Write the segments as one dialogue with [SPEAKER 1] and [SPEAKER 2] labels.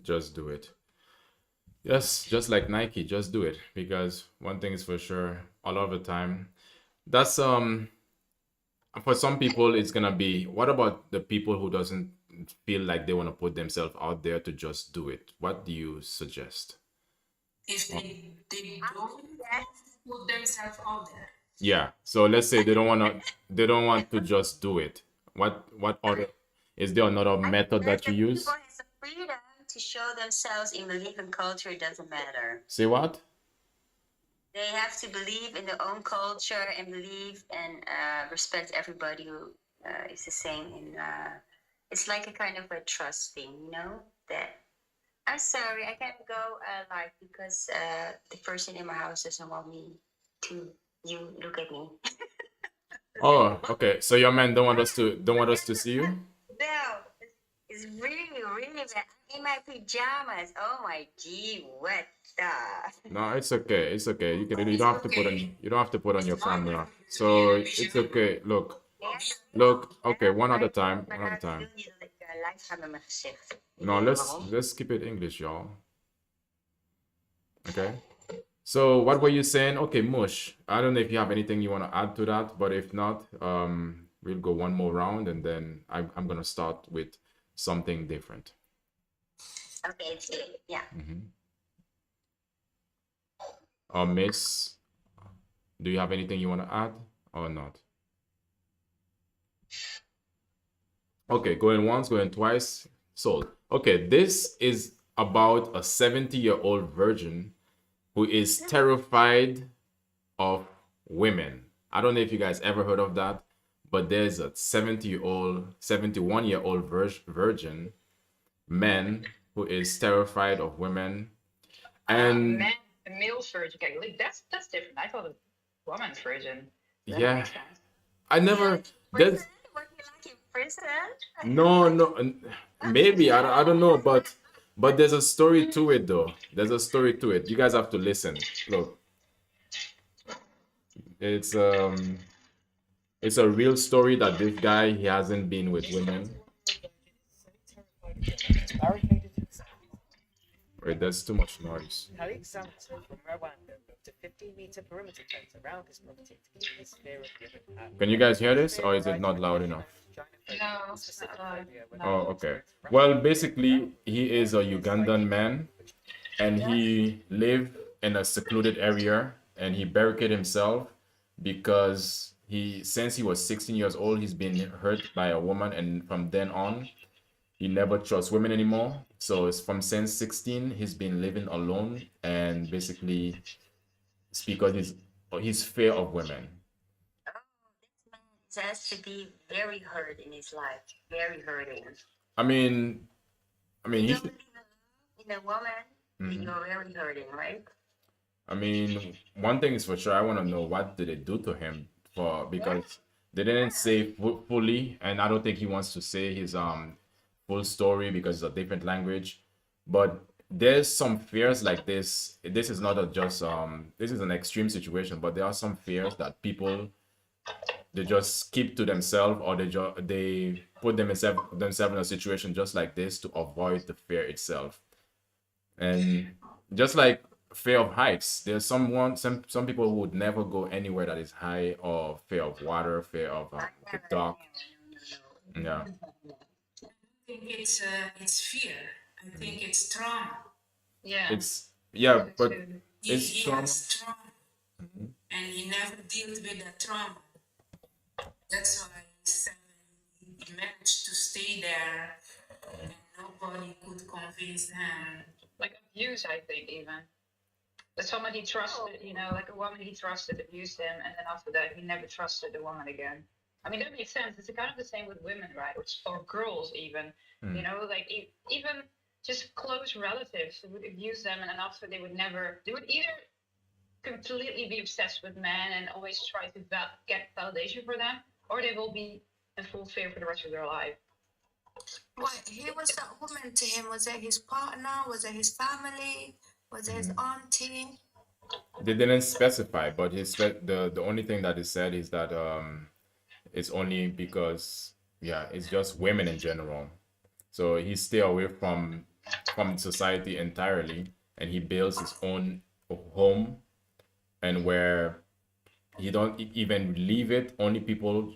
[SPEAKER 1] Just do it. Yes, just like Nike, just do it. Because one thing is for sure, a lot of the time, that's for some people it's gonna be. What about the people who doesn't feel like they want to put themselves out there to just do it? What do you suggest?
[SPEAKER 2] If they don't put themselves out there.
[SPEAKER 1] Yeah. So let's say they don't want to just do it. What other is there another
[SPEAKER 3] I think
[SPEAKER 1] method
[SPEAKER 3] that
[SPEAKER 1] that you
[SPEAKER 3] the people
[SPEAKER 1] use?
[SPEAKER 3] has the freedom to show themselves in belief and culture. It doesn't matter.
[SPEAKER 1] Say what?
[SPEAKER 3] They have to believe in their own culture and believe and respect everybody who is the same. In it's like a kind of a trust thing, you know. That I'm sorry, I can't go live because the person in my house doesn't want me to. You look at me.
[SPEAKER 1] Oh, okay. So your man don't want us to see you?
[SPEAKER 3] No, it's really, really bad. I'm in my pajamas. Oh my gee, what the?
[SPEAKER 1] No, it's okay. It's okay. You
[SPEAKER 2] It's
[SPEAKER 1] don't have to put on
[SPEAKER 2] okay.
[SPEAKER 1] you don't have to put on
[SPEAKER 2] It's
[SPEAKER 1] your
[SPEAKER 2] not
[SPEAKER 1] camera.
[SPEAKER 2] going to be in
[SPEAKER 1] So
[SPEAKER 2] a
[SPEAKER 1] it's
[SPEAKER 2] pajama.
[SPEAKER 1] okay. Look.
[SPEAKER 3] Ja,
[SPEAKER 1] Look.
[SPEAKER 3] en
[SPEAKER 1] Okay,
[SPEAKER 3] dan
[SPEAKER 1] one at a
[SPEAKER 3] maar
[SPEAKER 1] time.
[SPEAKER 3] maar
[SPEAKER 1] One at a
[SPEAKER 3] nou, die
[SPEAKER 1] time.
[SPEAKER 3] wil niet dat ik live ga met mijn gezicht. Weet
[SPEAKER 1] No,
[SPEAKER 3] je
[SPEAKER 1] let's
[SPEAKER 3] waarom?
[SPEAKER 1] let's keep it English, y'all. Okay. So what were you saying? Okay, Mush. I don't know if you have anything you want to add to that, but if not, we'll go one more round and then I'm gonna start with something different.
[SPEAKER 3] Oké, ja.
[SPEAKER 1] Miss, do you have anything you want to add or not? Okay, going once, going twice, sold. Okay, this is about a 70-year-old virgin who is terrified of women. I don't know if you guys ever heard of that, but there's a 71-year-old virgin man who is terrified of women. And
[SPEAKER 4] Man, a male virgin. Okay, like that's different. I thought a woman's virgin. That
[SPEAKER 1] yeah,
[SPEAKER 4] makes sense.
[SPEAKER 1] I never.
[SPEAKER 3] Prison?
[SPEAKER 1] There's
[SPEAKER 3] Word you like in prison?
[SPEAKER 1] no, no, maybe I don't know, but there's a story to it though. There's a story to it. You guys have to listen. Look, it's um, it's a real story that this guy he hasn't been with women. Wait, there's too much noise.
[SPEAKER 5] Alexander from Rwanda built a 15-meter perimeter fence around his property to keep his fear of the other out.
[SPEAKER 1] Can you guys hear this, or is it not loud enough?
[SPEAKER 4] No, it's not allowed.
[SPEAKER 1] Oh, okay. Well, basically, he is a Ugandan man, and he lived in a secluded area, and he barricaded himself because since he was 16 years old, he's been hurt by a woman, and from then on, he never trusts women anymore. So it's from since 16, he's been living alone, and basically, it's because his fear of women.
[SPEAKER 3] Oh, this man has to be very hurt in his life. Very hurting.
[SPEAKER 1] I mean, I mean,
[SPEAKER 3] You
[SPEAKER 1] he
[SPEAKER 3] don't
[SPEAKER 1] should.
[SPEAKER 3] believe in love in a woman, then you're very hurting, right?
[SPEAKER 1] I mean, one thing is for sure. I want to know what did they do to him for because they didn't say fully, and I don't think he wants to say his full story because it's a different language. But there's some fears like this. This is not a just this is an extreme situation, but there are some fears that people they just keep to themselves or they put themselves in a situation just like this to avoid the fear itself. And just like fear of heights, there's some people who would never go anywhere that is high or fear of water, fear of the
[SPEAKER 3] Never,
[SPEAKER 1] dark.
[SPEAKER 3] no,
[SPEAKER 1] Yeah,
[SPEAKER 2] I think it's fear. I think it's trauma.
[SPEAKER 4] Yeah.
[SPEAKER 1] it's yeah,
[SPEAKER 4] That's
[SPEAKER 1] but
[SPEAKER 4] true.
[SPEAKER 1] it's
[SPEAKER 2] He
[SPEAKER 1] trauma.
[SPEAKER 2] has trauma, and he never dealt with that trauma. That's why he managed to stay there, and nobody could convince him.
[SPEAKER 4] Like abuse, I think even. That someone he trusted, like a woman he trusted abused him, and then after that he never trusted the woman again. I mean, that makes sense. It's kind of the same with women, right? Or girls even. Like even just close relatives who would abuse them, and then after they would either completely be obsessed with men and always try to get validation for them, or they will be in full fear for the rest of their life.
[SPEAKER 2] Why? Who was that woman to him? Was it his partner? Was it his family? Was it his auntie?
[SPEAKER 1] They didn't specify, but the only thing that is said is that it's only because yeah, it's just women in general. So he stay away from from society entirely, and he builds his own home, and where he don't even leave it. Only people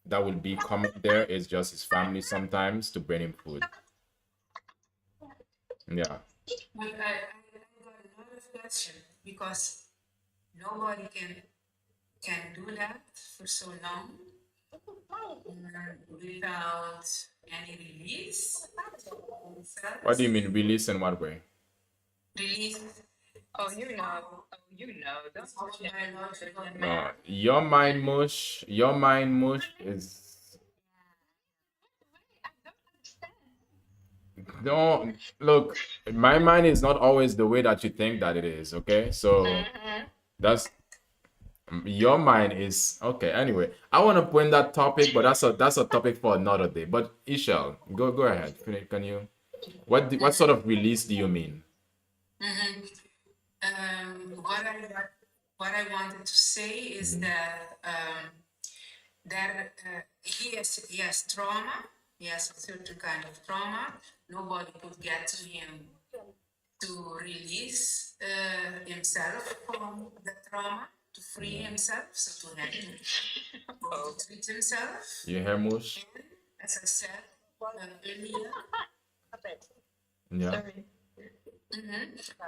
[SPEAKER 1] that will be coming there is just his family sometimes to bring him food. Yeah.
[SPEAKER 2] But I got another question because nobody can do that for so long without any release.
[SPEAKER 1] What do you mean release in what way?
[SPEAKER 2] Release
[SPEAKER 4] Oh, you know. Oh, you know. Don't
[SPEAKER 2] is all
[SPEAKER 4] push it.
[SPEAKER 2] biological.
[SPEAKER 1] Your mind mush is
[SPEAKER 4] I don't understand.
[SPEAKER 1] no look. My mind is not always the way that you think that it is. Okay, so that's your mind is okay. Anyway, I want to point that topic, but that's a topic for another day. But Ishel, go ahead. Can you? What sort of release do you mean?
[SPEAKER 2] Mhm. What I wanted to say is that he has trauma. He has a certain kind of trauma. Nobody could get to him to release himself from the trauma, to free himself, so to have to go to treat himself.
[SPEAKER 1] You hear mush?
[SPEAKER 2] And as I said earlier,
[SPEAKER 1] Yeah.
[SPEAKER 4] Sorry.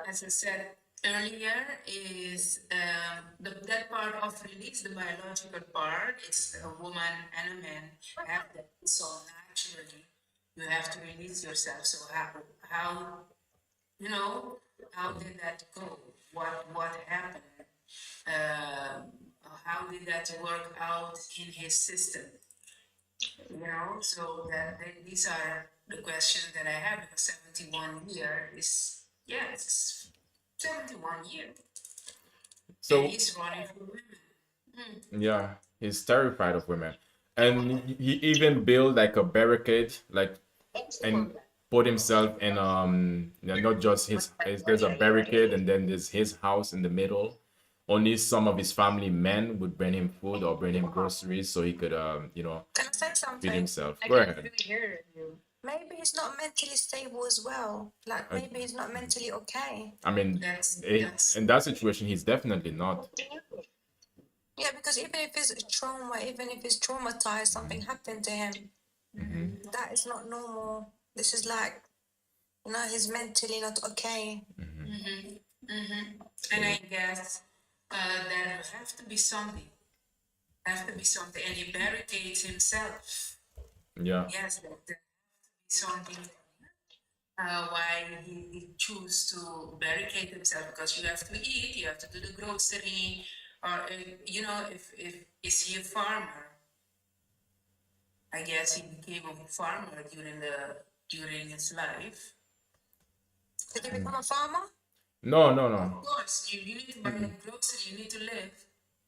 [SPEAKER 2] as I said earlier, is that part of release, the biological part. It's a woman and a man have that. So naturally, you have to release yourself. So how you know how did that go? What happened? How did that work out in his system? So these are the questions that I have. Because 71 year is it's 71 year, and
[SPEAKER 1] So
[SPEAKER 2] he's running for women.
[SPEAKER 1] yeah, he's terrified of women, and he even built like a barricade, like and put himself in not just there's a barricade and then there's his house in the middle. Only some of his family men would bring him food or bring him groceries so he could
[SPEAKER 6] Can I say
[SPEAKER 1] feed
[SPEAKER 6] something?
[SPEAKER 1] himself.
[SPEAKER 4] I
[SPEAKER 1] Go
[SPEAKER 4] can't
[SPEAKER 1] ahead.
[SPEAKER 4] really hear you.
[SPEAKER 6] Maybe he's not mentally stable as well. Like maybe he's not mentally okay.
[SPEAKER 1] I mean,
[SPEAKER 2] That's
[SPEAKER 1] in that situation, he's definitely not.
[SPEAKER 6] Yeah, because even if it's trauma, even if he's traumatized, something happened to him. That is not normal. This is like, he's mentally not okay.
[SPEAKER 2] And I guess there have to be something. Have to be something, and he barricades himself.
[SPEAKER 1] Yeah.
[SPEAKER 2] Yes, there have to be something. Why he choose to barricade himself, because you have to eat, you have to do the grocery, or if is he a farmer? I guess he became a farmer during his life.
[SPEAKER 6] Did he become a farmer?
[SPEAKER 1] No.
[SPEAKER 2] Of course, you need to buy the grocery, you need to live,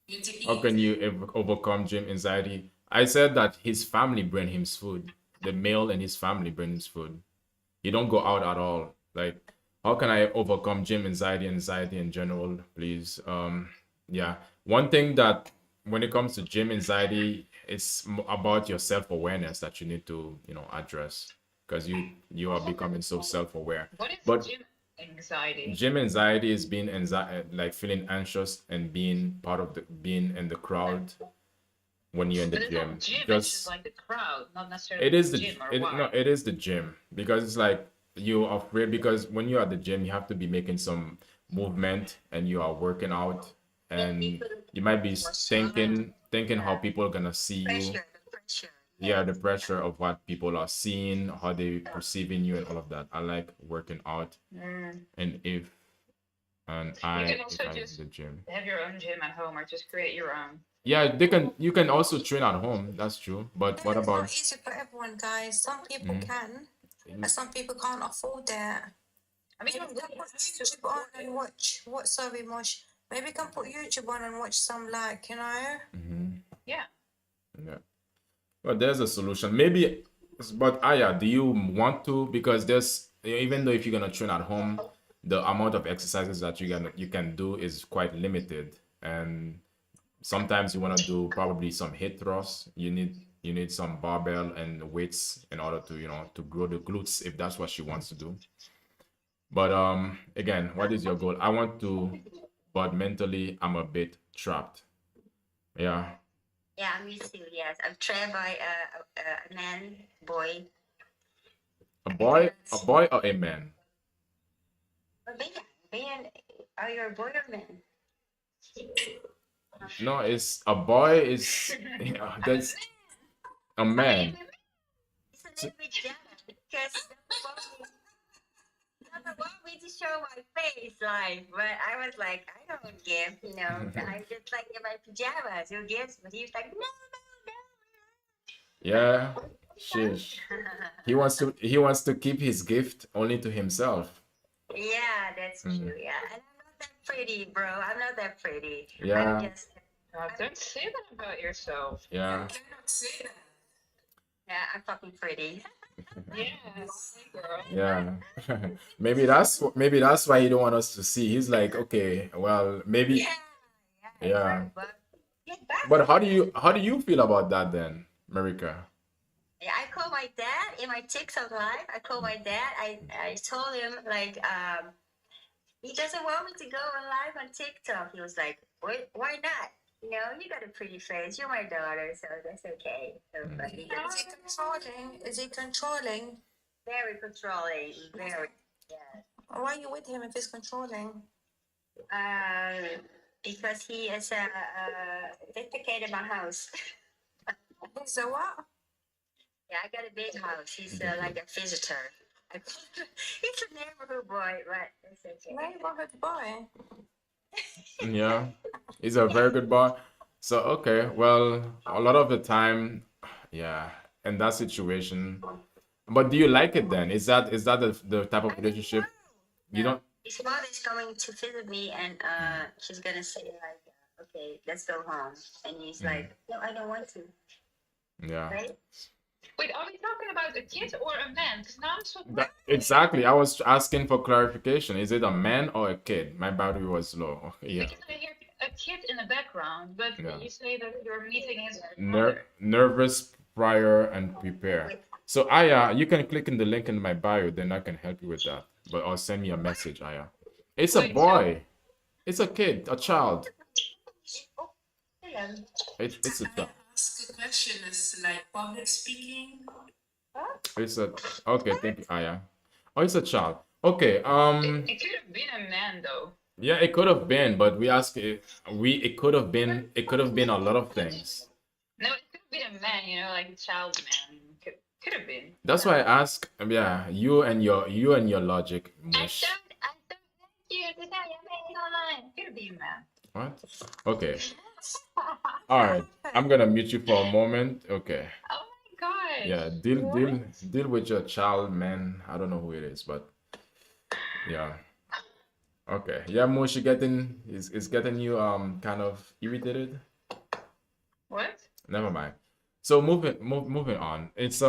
[SPEAKER 2] you need to eat.
[SPEAKER 1] How can you overcome gym anxiety? I said that his family bring him food. The male and his family bring him food. He don't go out at all. Like, how can I overcome gym anxiety in general, please? Yeah. One thing that when it comes to gym anxiety, it's about your self-awareness that you need to, address because you are becoming so self-aware.
[SPEAKER 4] What is
[SPEAKER 1] But
[SPEAKER 4] gym anxiety?
[SPEAKER 1] gym anxiety is being like feeling anxious and being in the crowd when you're in the
[SPEAKER 4] But it's
[SPEAKER 1] gym.
[SPEAKER 4] not gym, it's
[SPEAKER 1] Just
[SPEAKER 4] just like the crowd, not necessarily
[SPEAKER 1] it is the
[SPEAKER 4] gym or
[SPEAKER 1] it,
[SPEAKER 4] what.
[SPEAKER 1] no, it is the gym because it's like you're afraid because when you're at the gym you have to be making some movement and you are working out and you might be thinking how people are gonna see you.
[SPEAKER 3] Pressure, the pressure.
[SPEAKER 1] Yeah, the pressure of what people are seeing, how they perceiving you and all of that. I like working out and
[SPEAKER 4] You
[SPEAKER 1] I
[SPEAKER 4] can also
[SPEAKER 1] if I
[SPEAKER 4] just
[SPEAKER 1] the gym.
[SPEAKER 4] have your own gym at home or just create your own.
[SPEAKER 1] Yeah, you can also train at home, that's true. But what
[SPEAKER 6] It's not
[SPEAKER 1] about
[SPEAKER 6] easy for everyone, guys. Some people can, but some people can't afford that.
[SPEAKER 4] I mean, you
[SPEAKER 6] Maybe
[SPEAKER 4] don't
[SPEAKER 6] can
[SPEAKER 4] really
[SPEAKER 6] put
[SPEAKER 4] have to
[SPEAKER 6] YouTube on
[SPEAKER 4] afford it.
[SPEAKER 6] and watch. What? Sorry, Mosh. Maybe can put YouTube on and watch some
[SPEAKER 4] Yeah.
[SPEAKER 1] yeah. Well, there's a solution. Maybe, but Aya, do you want to? Because there's even though if you're gonna train at home, the amount of exercises that you can do is quite limited, and sometimes you want to do probably some hip thrusts. You need some barbell and weights in order to to grow the glutes if that's what she wants to do. But again, what is your goal? I want to, but mentally I'm a bit trapped. Yeah.
[SPEAKER 3] Yeah, me too. Yes, I'm trapped by a man, boy.
[SPEAKER 1] A boy or a man?
[SPEAKER 3] But man, are you a boy or man?
[SPEAKER 1] No, it's a boy is yeah, that's a man.
[SPEAKER 3] It's a little bit jealous because doesn't want me to show my face, like. But I was like, I don't give, I'm just like in my pajamas. Who gives? But he was like, no,
[SPEAKER 1] Yeah. Sheesh. He wants to keep his gift only to himself.
[SPEAKER 3] yeah, that's true. Yeah, and I'm not that pretty, bro. I'm not that pretty. I'm
[SPEAKER 1] Yeah.
[SPEAKER 3] just,
[SPEAKER 4] Don't say that about yourself.
[SPEAKER 1] Yeah.
[SPEAKER 2] Cannot say that.
[SPEAKER 3] yeah, I'm fucking pretty.
[SPEAKER 4] Yes, girl.
[SPEAKER 1] Yeah. maybe that's why he don't want us to see. He's like, okay, well, maybe
[SPEAKER 3] Yeah, yeah,
[SPEAKER 1] yeah.
[SPEAKER 3] get back.
[SPEAKER 1] But how do you feel about that then, Marika?
[SPEAKER 3] Yeah, I called my dad in my TikTok live. I called my dad. I told him like he doesn't want me to go on live on TikTok. He was like, why not? You got a pretty face. You're my daughter, so that's okay. So, but he
[SPEAKER 6] Is he controlling? Is he controlling?
[SPEAKER 3] very controlling, very. Yeah.
[SPEAKER 6] Why are you with him if he's controlling?
[SPEAKER 3] Because he is dedicated my house.
[SPEAKER 6] He's a what?
[SPEAKER 3] Yeah, I got a big house. He's like a visitor. He's a neighborhood boy, but it's okay.
[SPEAKER 6] Neighborhood boy.
[SPEAKER 1] Yeah. He's a very good boy. So okay, well, a lot of the time, yeah, in that situation. But do you like it then? Is that the type of relationship you
[SPEAKER 3] No.
[SPEAKER 1] don't?
[SPEAKER 3] His mother is coming to visit me, and she's gonna say like, "Okay, let's go home." And he's like, "No, I don't want to."
[SPEAKER 1] Yeah.
[SPEAKER 3] Right?
[SPEAKER 4] Wait, are we talking about a kid or a man? Because now I'm so
[SPEAKER 1] Exactly. I was asking for clarification. Is it a man or a kid? My battery was low. Yeah.
[SPEAKER 4] because I hear a kid in the background, but
[SPEAKER 1] Yeah.
[SPEAKER 4] you say that you're meeting his
[SPEAKER 1] Ner
[SPEAKER 4] mother.
[SPEAKER 1] nervous, prior, and prepare. So Aya, you can click in the link in my bio, then I can help you with that. But or send me a message, Aya. It's a
[SPEAKER 4] Wait,
[SPEAKER 1] boy. It's a kid, a child.
[SPEAKER 3] Oh, hello.
[SPEAKER 1] It's a
[SPEAKER 2] I
[SPEAKER 1] child.
[SPEAKER 2] ask a question is like public speaking.
[SPEAKER 1] It's a okay. Thank you, Aya. Oh, it's a child. Okay.
[SPEAKER 4] It could have been a man though.
[SPEAKER 1] Yeah, it could have been, but we ask it. It could have been. It could have been a lot of things.
[SPEAKER 4] No, it could have been a man, like a child man. Could have been.
[SPEAKER 1] That's why I ask. Yeah, you and your logic, Mush.
[SPEAKER 4] I don't like you to tell your face online. Could have been a man.
[SPEAKER 1] What? Okay. All right. I'm gonna mute you for a moment. Okay.
[SPEAKER 4] Oh my gosh.
[SPEAKER 1] Yeah. Deal with your child, man. I don't know who it is, but yeah. Okay. Yeah, Mush, is getting you kind of irritated.
[SPEAKER 4] What?
[SPEAKER 1] Never mind. So moving on. It's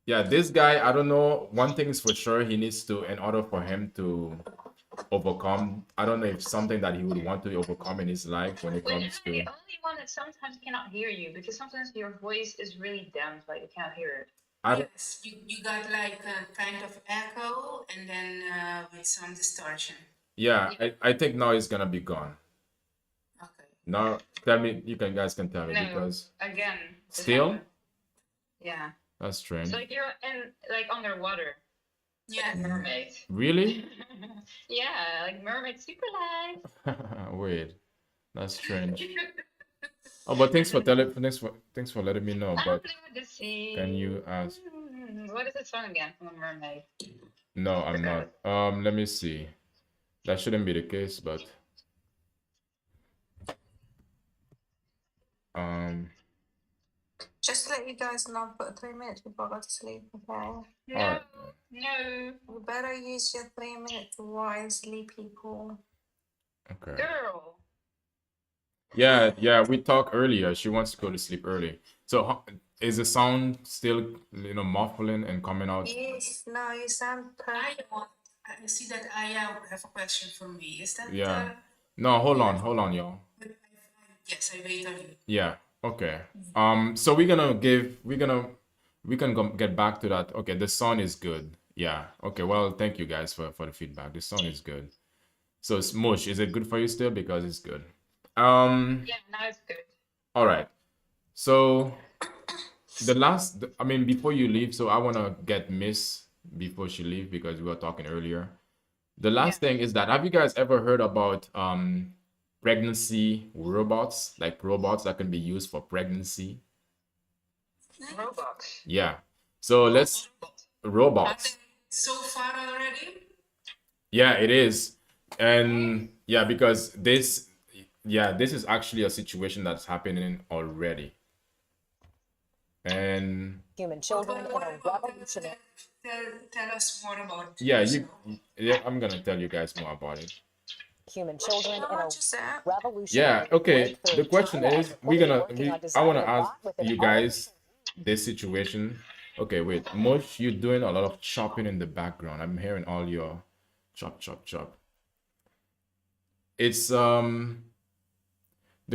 [SPEAKER 1] yeah, this guy, I don't know. One thing is for sure, he needs to, in order for him to overcome, I don't know if something that he would want to overcome in his life when it
[SPEAKER 4] Wait, am
[SPEAKER 1] comes
[SPEAKER 4] I
[SPEAKER 1] to,
[SPEAKER 4] the only one that sometimes cannot hear you? Because sometimes your voice is really damped, like you can't hear it.
[SPEAKER 1] I,
[SPEAKER 2] Yes, you got like a kind of echo and then with some distortion.
[SPEAKER 1] yeah, I think now it's gonna be gone.
[SPEAKER 2] Okay.
[SPEAKER 1] Now, tell me, guys can tell me
[SPEAKER 4] No,
[SPEAKER 1] because
[SPEAKER 4] again. this
[SPEAKER 1] still,
[SPEAKER 4] happened. Yeah.
[SPEAKER 1] that's strange.
[SPEAKER 4] It's like you're like underwater, like
[SPEAKER 2] Yeah.
[SPEAKER 4] a mermaid.
[SPEAKER 1] Really?
[SPEAKER 4] Yeah, like mermaid super light.
[SPEAKER 1] Wait, that's strange. Oh, but thanks for letting me know. But
[SPEAKER 4] Under the sea.
[SPEAKER 1] can you ask?
[SPEAKER 4] What is the song again from a mermaid?
[SPEAKER 1] No, I'm not. Let me see. That shouldn't be the case, but um,
[SPEAKER 6] Just to let you guys know, I've got 3 minutes before I go to sleep, okay?
[SPEAKER 4] No,
[SPEAKER 1] Alright.
[SPEAKER 4] no,
[SPEAKER 6] You better use your 3 minutes wisely, people.
[SPEAKER 1] okay.
[SPEAKER 4] girl.
[SPEAKER 1] Yeah, we talked earlier. She wants to go to sleep early. So is the sound still, muffling and coming out?
[SPEAKER 6] Yes, no, you sound
[SPEAKER 2] I
[SPEAKER 6] perfect.
[SPEAKER 2] I see that I have a question for me. Is that
[SPEAKER 1] Yeah. No, hold on, y'all.
[SPEAKER 2] yes, I wait on you.
[SPEAKER 1] Yeah. Okay. So we can get back to that. Okay, the sound is good. Yeah. Okay. Well, thank you guys for the feedback. The song is good. So, Smush, is it good for you still? Because it's good.
[SPEAKER 4] Yeah, now it's good.
[SPEAKER 1] All right. So I mean, before you leave, so I want to get Miss before she leave because we were talking earlier. The last thing is that have you guys ever heard about pregnancy robots, like robots that can be used for pregnancy?
[SPEAKER 4] Robots.
[SPEAKER 1] Yeah. So let's
[SPEAKER 2] Are
[SPEAKER 1] robots.
[SPEAKER 2] they so far already?
[SPEAKER 1] Yeah, it is. And yeah, because this is actually a situation that's happening already. And
[SPEAKER 7] Human
[SPEAKER 2] But
[SPEAKER 7] children in
[SPEAKER 2] what
[SPEAKER 7] a
[SPEAKER 2] about
[SPEAKER 7] revolutionary.
[SPEAKER 2] tell us more about
[SPEAKER 1] yeah,
[SPEAKER 2] yourself.
[SPEAKER 1] yeah, I'm gonna tell you guys more about it.
[SPEAKER 7] Human children
[SPEAKER 6] How
[SPEAKER 7] in a
[SPEAKER 6] much is that?
[SPEAKER 1] Yeah,
[SPEAKER 7] revolutionary
[SPEAKER 1] okay.
[SPEAKER 7] breakthrough.
[SPEAKER 1] The question
[SPEAKER 7] China is
[SPEAKER 1] is,
[SPEAKER 7] reportedly working on
[SPEAKER 1] I wanna
[SPEAKER 7] designing a
[SPEAKER 1] ask
[SPEAKER 7] bot with an
[SPEAKER 1] you guys this situation. Okay, wait. Mosh, you're doing a lot of chopping in the background. I'm hearing all your chop, chop, chop. It's the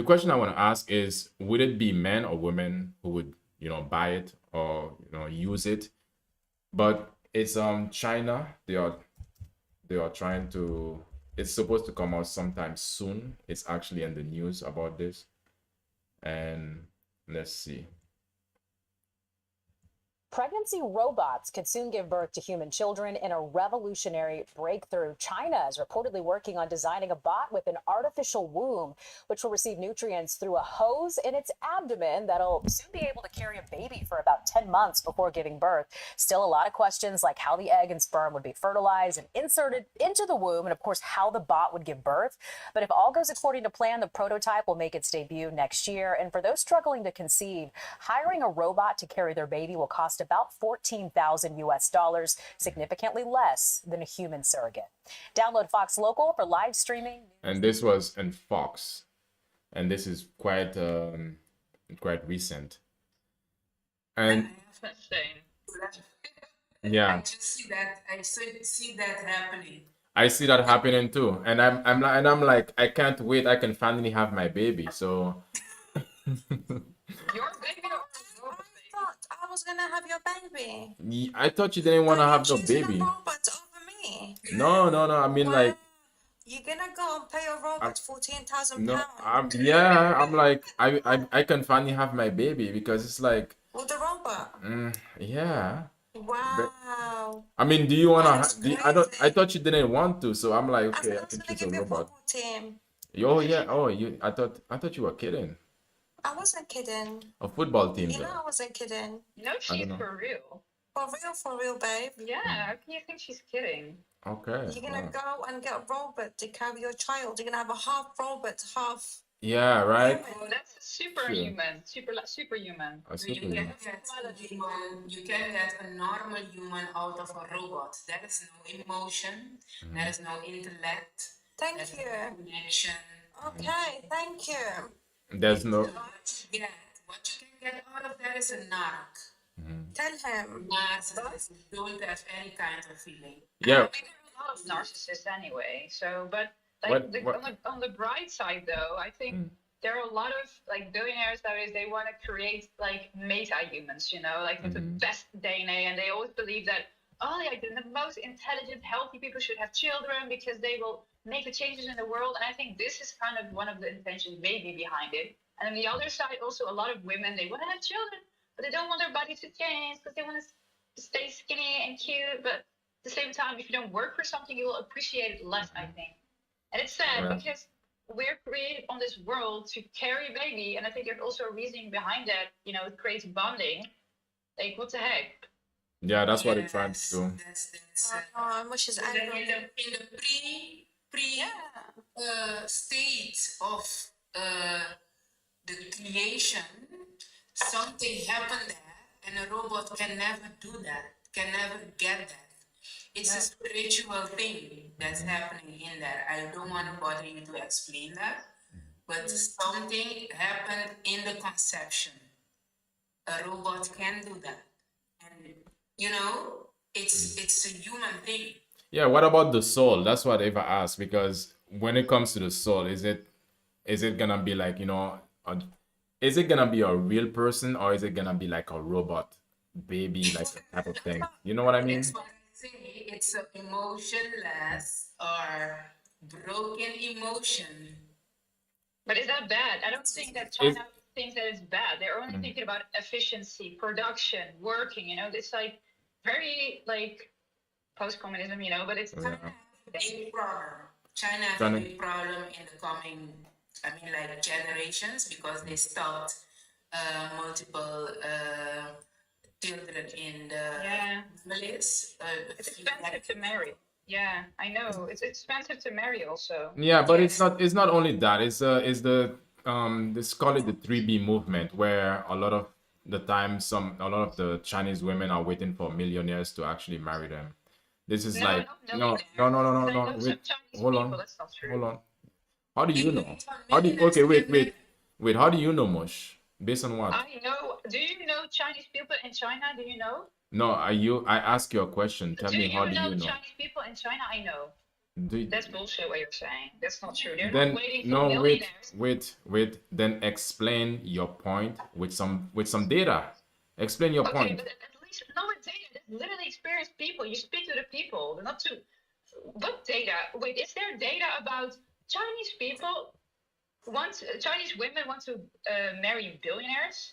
[SPEAKER 1] question I want to ask is, would it be men or women who would, buy it or, use it? But it's China. They are trying to. It's supposed to come out sometime soon. It's actually in the news about this. And let's see.
[SPEAKER 7] Pregnancy robots could soon give birth to human children in a revolutionary breakthrough. China is reportedly working on designing a bot with an artificial womb, which will receive nutrients through a hose in its abdomen that'll soon be able to carry a baby for about 10 months before giving birth. Still a lot of questions like how the egg and sperm would be fertilized and inserted into the womb, and of course, how the bot would give birth. But if all goes according to plan, the prototype will make its debut next year. And for those struggling to conceive, hiring a robot to carry their baby will cost about 14,000 US dollars, significantly less than a human surrogate. Download Fox Local for live streaming.
[SPEAKER 1] And this was in Fox, and this is quite recent. And
[SPEAKER 4] That's insane.
[SPEAKER 2] I
[SPEAKER 1] yeah,
[SPEAKER 2] just see that happening.
[SPEAKER 1] I see that happening too. And I'm like, I can't wait. I can finally have my baby. So
[SPEAKER 4] Your baby or
[SPEAKER 6] I
[SPEAKER 4] robot baby?
[SPEAKER 6] thought I was gonna have your baby.
[SPEAKER 1] I thought you didn't want to
[SPEAKER 6] But
[SPEAKER 1] have
[SPEAKER 6] you're
[SPEAKER 1] no
[SPEAKER 6] choosing a
[SPEAKER 1] baby.
[SPEAKER 6] robot over me.
[SPEAKER 1] No, no, no. I mean,
[SPEAKER 6] Wow.
[SPEAKER 1] like,
[SPEAKER 6] You're gonna go and pay a
[SPEAKER 1] I'm,
[SPEAKER 6] robot 14,000
[SPEAKER 1] no,
[SPEAKER 6] pounds
[SPEAKER 1] yeah. I'm like, I can finally have my baby because it's like,
[SPEAKER 6] with the robot.
[SPEAKER 1] yeah. But
[SPEAKER 6] Wow.
[SPEAKER 1] I mean, do you wanna?
[SPEAKER 6] That's
[SPEAKER 1] I
[SPEAKER 6] crazy.
[SPEAKER 1] thought you didn't want to. So I'm like,
[SPEAKER 6] I
[SPEAKER 1] okay,
[SPEAKER 6] thought
[SPEAKER 1] I
[SPEAKER 6] I was
[SPEAKER 1] can
[SPEAKER 6] gonna
[SPEAKER 1] choose a
[SPEAKER 6] give you a
[SPEAKER 1] robot.
[SPEAKER 6] football team.
[SPEAKER 1] Oh yeah. Oh, I thought you were kidding.
[SPEAKER 6] I wasn't kidding.
[SPEAKER 1] A football team
[SPEAKER 6] You know
[SPEAKER 1] though.
[SPEAKER 6] I wasn't kidding.
[SPEAKER 4] No,
[SPEAKER 1] I
[SPEAKER 4] she's
[SPEAKER 1] don't know.
[SPEAKER 4] for real.
[SPEAKER 6] For real, babe.
[SPEAKER 4] Yeah, how can you think she's kidding?
[SPEAKER 1] Okay.
[SPEAKER 6] You're gonna
[SPEAKER 1] Wow.
[SPEAKER 6] go and get a robot to carry your child. You're gonna have a half robot, half
[SPEAKER 1] Yeah. Right.
[SPEAKER 4] Oh, that's a superhuman. Superhuman.
[SPEAKER 1] A
[SPEAKER 2] So you
[SPEAKER 1] superhuman.
[SPEAKER 2] can you can get a normal human out of a robot. There is no emotion, there is no intellect,
[SPEAKER 6] Thank
[SPEAKER 2] there's
[SPEAKER 6] you.
[SPEAKER 2] no connection.
[SPEAKER 6] Okay, thank you.
[SPEAKER 1] There's no.
[SPEAKER 2] What you can get out of that is a narc.
[SPEAKER 6] Tell him.
[SPEAKER 2] Narcissists don't have any kind of feeling.
[SPEAKER 1] Yeah.
[SPEAKER 4] I mean, there are a lot of narcissists anyway. So, but
[SPEAKER 1] What?
[SPEAKER 4] like
[SPEAKER 1] What?
[SPEAKER 4] on the bright side, though, I think there are a lot of like billionaires nowadays. They want to create like meta humans, like with the best DNA, and they always believe that like the most intelligent, healthy people should have children because they will make the changes in the world. And I think this is kind of one of the intentions maybe behind it. And on the other side, also a lot of women they want to have children, but they don't want their bodies to change because they want to stay skinny and cute, but at the same time, if you don't work for something, you will appreciate it less, I think. And it's sad
[SPEAKER 1] Yeah.
[SPEAKER 4] because we're created on this world to carry a baby, and I think there's also a reasoning behind that. It creates bonding. Like, what the heck?
[SPEAKER 1] Yeah. That's what they're trying to
[SPEAKER 2] Yes,
[SPEAKER 1] do.
[SPEAKER 2] that's
[SPEAKER 6] Oh, Mush is
[SPEAKER 2] in
[SPEAKER 6] angry.
[SPEAKER 2] the pre state of the creation, something happened there, and a robot can never do that, can never get that. It's a spiritual thing that's happening in there. I don't want to bother you to explain that, but something happened in the conception. A robot can do that, and it's a human thing.
[SPEAKER 1] Yeah. What about the soul? That's what Eva asked because when it comes to the soul, is it gonna be like is it gonna be a real person or is it gonna be like a robot baby like type of thing? You know what I mean?
[SPEAKER 2] That's what I think. it's so emotionless or broken emotion.
[SPEAKER 4] But is that bad? I don't think that China thinks that it's bad. They're only thinking about efficiency, production, working. You know, it's like very like post-communism. You know, but it's
[SPEAKER 2] China has a big problem. China has a
[SPEAKER 1] China.
[SPEAKER 2] big problem in the coming, I mean, like generations because they stopped multiple children in the
[SPEAKER 4] yeah.
[SPEAKER 2] families.
[SPEAKER 4] It's expensive to marry. Yeah, I know. It's expensive to marry also.
[SPEAKER 1] Yeah, but
[SPEAKER 2] Yes.
[SPEAKER 1] it's not only that. It's the let's call it the 3B movement, where a lot of the time a lot of the Chinese women are waiting for millionaires to actually marry them. This is
[SPEAKER 4] No,
[SPEAKER 1] like
[SPEAKER 4] not
[SPEAKER 1] no
[SPEAKER 4] millionaires. I know
[SPEAKER 1] wait,
[SPEAKER 4] some Chinese
[SPEAKER 1] hold
[SPEAKER 4] people.
[SPEAKER 1] on,
[SPEAKER 4] That's not true.
[SPEAKER 1] hold on. How do you know? How do you,
[SPEAKER 2] Millionaires
[SPEAKER 1] okay,
[SPEAKER 2] to get married.
[SPEAKER 1] wait. How do you know, Mush? Based on what?
[SPEAKER 4] I know. Do you know Chinese people in China? Do you know?
[SPEAKER 1] No, I ask you a question. Tell
[SPEAKER 4] Do
[SPEAKER 1] me, how
[SPEAKER 4] you
[SPEAKER 1] do
[SPEAKER 4] know
[SPEAKER 1] you know?
[SPEAKER 4] Chinese people in China? I know.
[SPEAKER 1] Do,
[SPEAKER 4] That's bullshit what you're saying. That's not true. They're not
[SPEAKER 1] then
[SPEAKER 4] waiting for
[SPEAKER 1] no,
[SPEAKER 4] millionaires.
[SPEAKER 1] wait. Then explain your point with some data. Explain your
[SPEAKER 4] Okay,
[SPEAKER 1] point.
[SPEAKER 4] but at least not with data. That's literally experienced people. You speak to the people, not to what data? Wait, is there data about Chinese people Chinese women want to marry billionaires?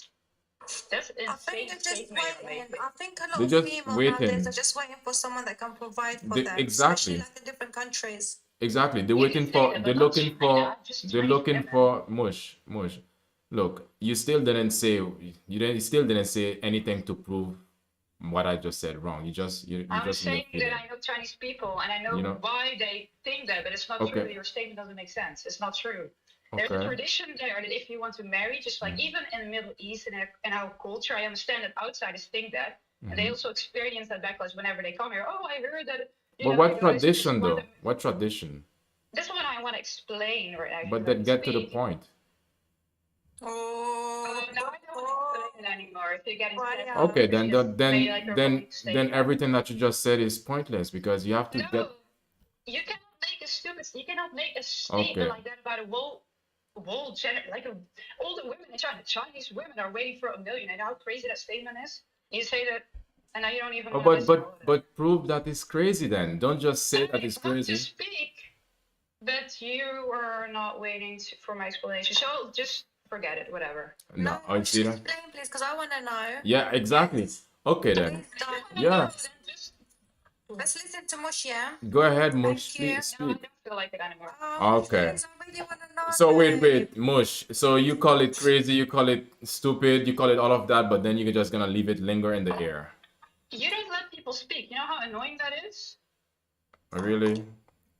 [SPEAKER 4] That's
[SPEAKER 6] I think
[SPEAKER 4] insane
[SPEAKER 6] they're just
[SPEAKER 4] statement you're
[SPEAKER 6] waiting.
[SPEAKER 4] making.
[SPEAKER 6] I think a lot
[SPEAKER 1] They're
[SPEAKER 6] of
[SPEAKER 1] just
[SPEAKER 6] females nowadays
[SPEAKER 1] waiting.
[SPEAKER 6] are just waiting for someone that can provide for
[SPEAKER 1] They,
[SPEAKER 6] them,
[SPEAKER 1] exactly.
[SPEAKER 6] especially like in different countries.
[SPEAKER 1] Exactly. They're
[SPEAKER 4] You
[SPEAKER 1] waiting
[SPEAKER 4] can say
[SPEAKER 1] for
[SPEAKER 4] that,
[SPEAKER 1] they're
[SPEAKER 4] but not
[SPEAKER 1] looking
[SPEAKER 4] China,
[SPEAKER 1] for
[SPEAKER 4] just
[SPEAKER 1] they're
[SPEAKER 4] Chinese
[SPEAKER 1] looking
[SPEAKER 4] women.
[SPEAKER 1] for mush. Look, you still didn't say you still didn't say anything to prove what I just said wrong. You
[SPEAKER 4] I'm
[SPEAKER 1] just
[SPEAKER 4] saying
[SPEAKER 1] in your
[SPEAKER 4] that
[SPEAKER 1] feeling.
[SPEAKER 4] I know Chinese people and I know
[SPEAKER 1] You know?
[SPEAKER 4] why they think that, but it's not true.
[SPEAKER 1] Okay.
[SPEAKER 4] Your statement doesn't make sense. It's not true. There's a
[SPEAKER 1] Okay.
[SPEAKER 4] tradition there that if you want to marry, just like even in the Middle East and in our culture, I understand that outsiders think that. And they also experience that backlash whenever they come here. Oh, I heard that,
[SPEAKER 1] But
[SPEAKER 4] you
[SPEAKER 1] what
[SPEAKER 4] guys just
[SPEAKER 1] tradition
[SPEAKER 4] want
[SPEAKER 1] though?
[SPEAKER 4] to...
[SPEAKER 1] What tradition?
[SPEAKER 4] That's what I want to explain right now.
[SPEAKER 1] But then get to the point.
[SPEAKER 6] Oh,
[SPEAKER 4] No, I don't want to explain it anymore. If you're getting
[SPEAKER 6] Why,
[SPEAKER 4] sad,
[SPEAKER 6] yeah.
[SPEAKER 1] Okay,
[SPEAKER 4] you
[SPEAKER 1] then
[SPEAKER 4] just made like a wrong
[SPEAKER 1] then
[SPEAKER 4] statement.
[SPEAKER 1] everything that you just said is pointless because you have to
[SPEAKER 4] No,
[SPEAKER 1] get
[SPEAKER 4] you cannot make a statement
[SPEAKER 1] okay.
[SPEAKER 4] like that about a whole all the women in China, Chinese women are waiting for a million. And how crazy that statement is. You say that, and now you don't even
[SPEAKER 1] Oh,
[SPEAKER 4] want to listen to all of it.
[SPEAKER 1] but prove that it's crazy then. Don't just say that
[SPEAKER 4] I
[SPEAKER 1] it's
[SPEAKER 4] want to
[SPEAKER 1] crazy.
[SPEAKER 4] speak, but you are not waiting for my explanation. So just forget it. Whatever.
[SPEAKER 1] No,
[SPEAKER 6] No,
[SPEAKER 1] I see that.
[SPEAKER 6] explain, please, because I want to know.
[SPEAKER 1] Yeah, exactly. Okay then.
[SPEAKER 6] Please don't.
[SPEAKER 1] Yeah.
[SPEAKER 4] Then just
[SPEAKER 6] Let's listen to Mush, yeah?
[SPEAKER 1] Go ahead, Mush.
[SPEAKER 6] Thank you.
[SPEAKER 4] no, I
[SPEAKER 1] Speak.
[SPEAKER 4] don't feel like it anymore.
[SPEAKER 1] Okay.
[SPEAKER 6] Please, I really want to know.
[SPEAKER 1] So
[SPEAKER 6] babe.
[SPEAKER 1] wait, Mush. So you call it crazy, you call it stupid, you call it all of that, but then you're just gonna leave it linger in the air.
[SPEAKER 4] You don't let people speak. You know how annoying that is?
[SPEAKER 1] Really?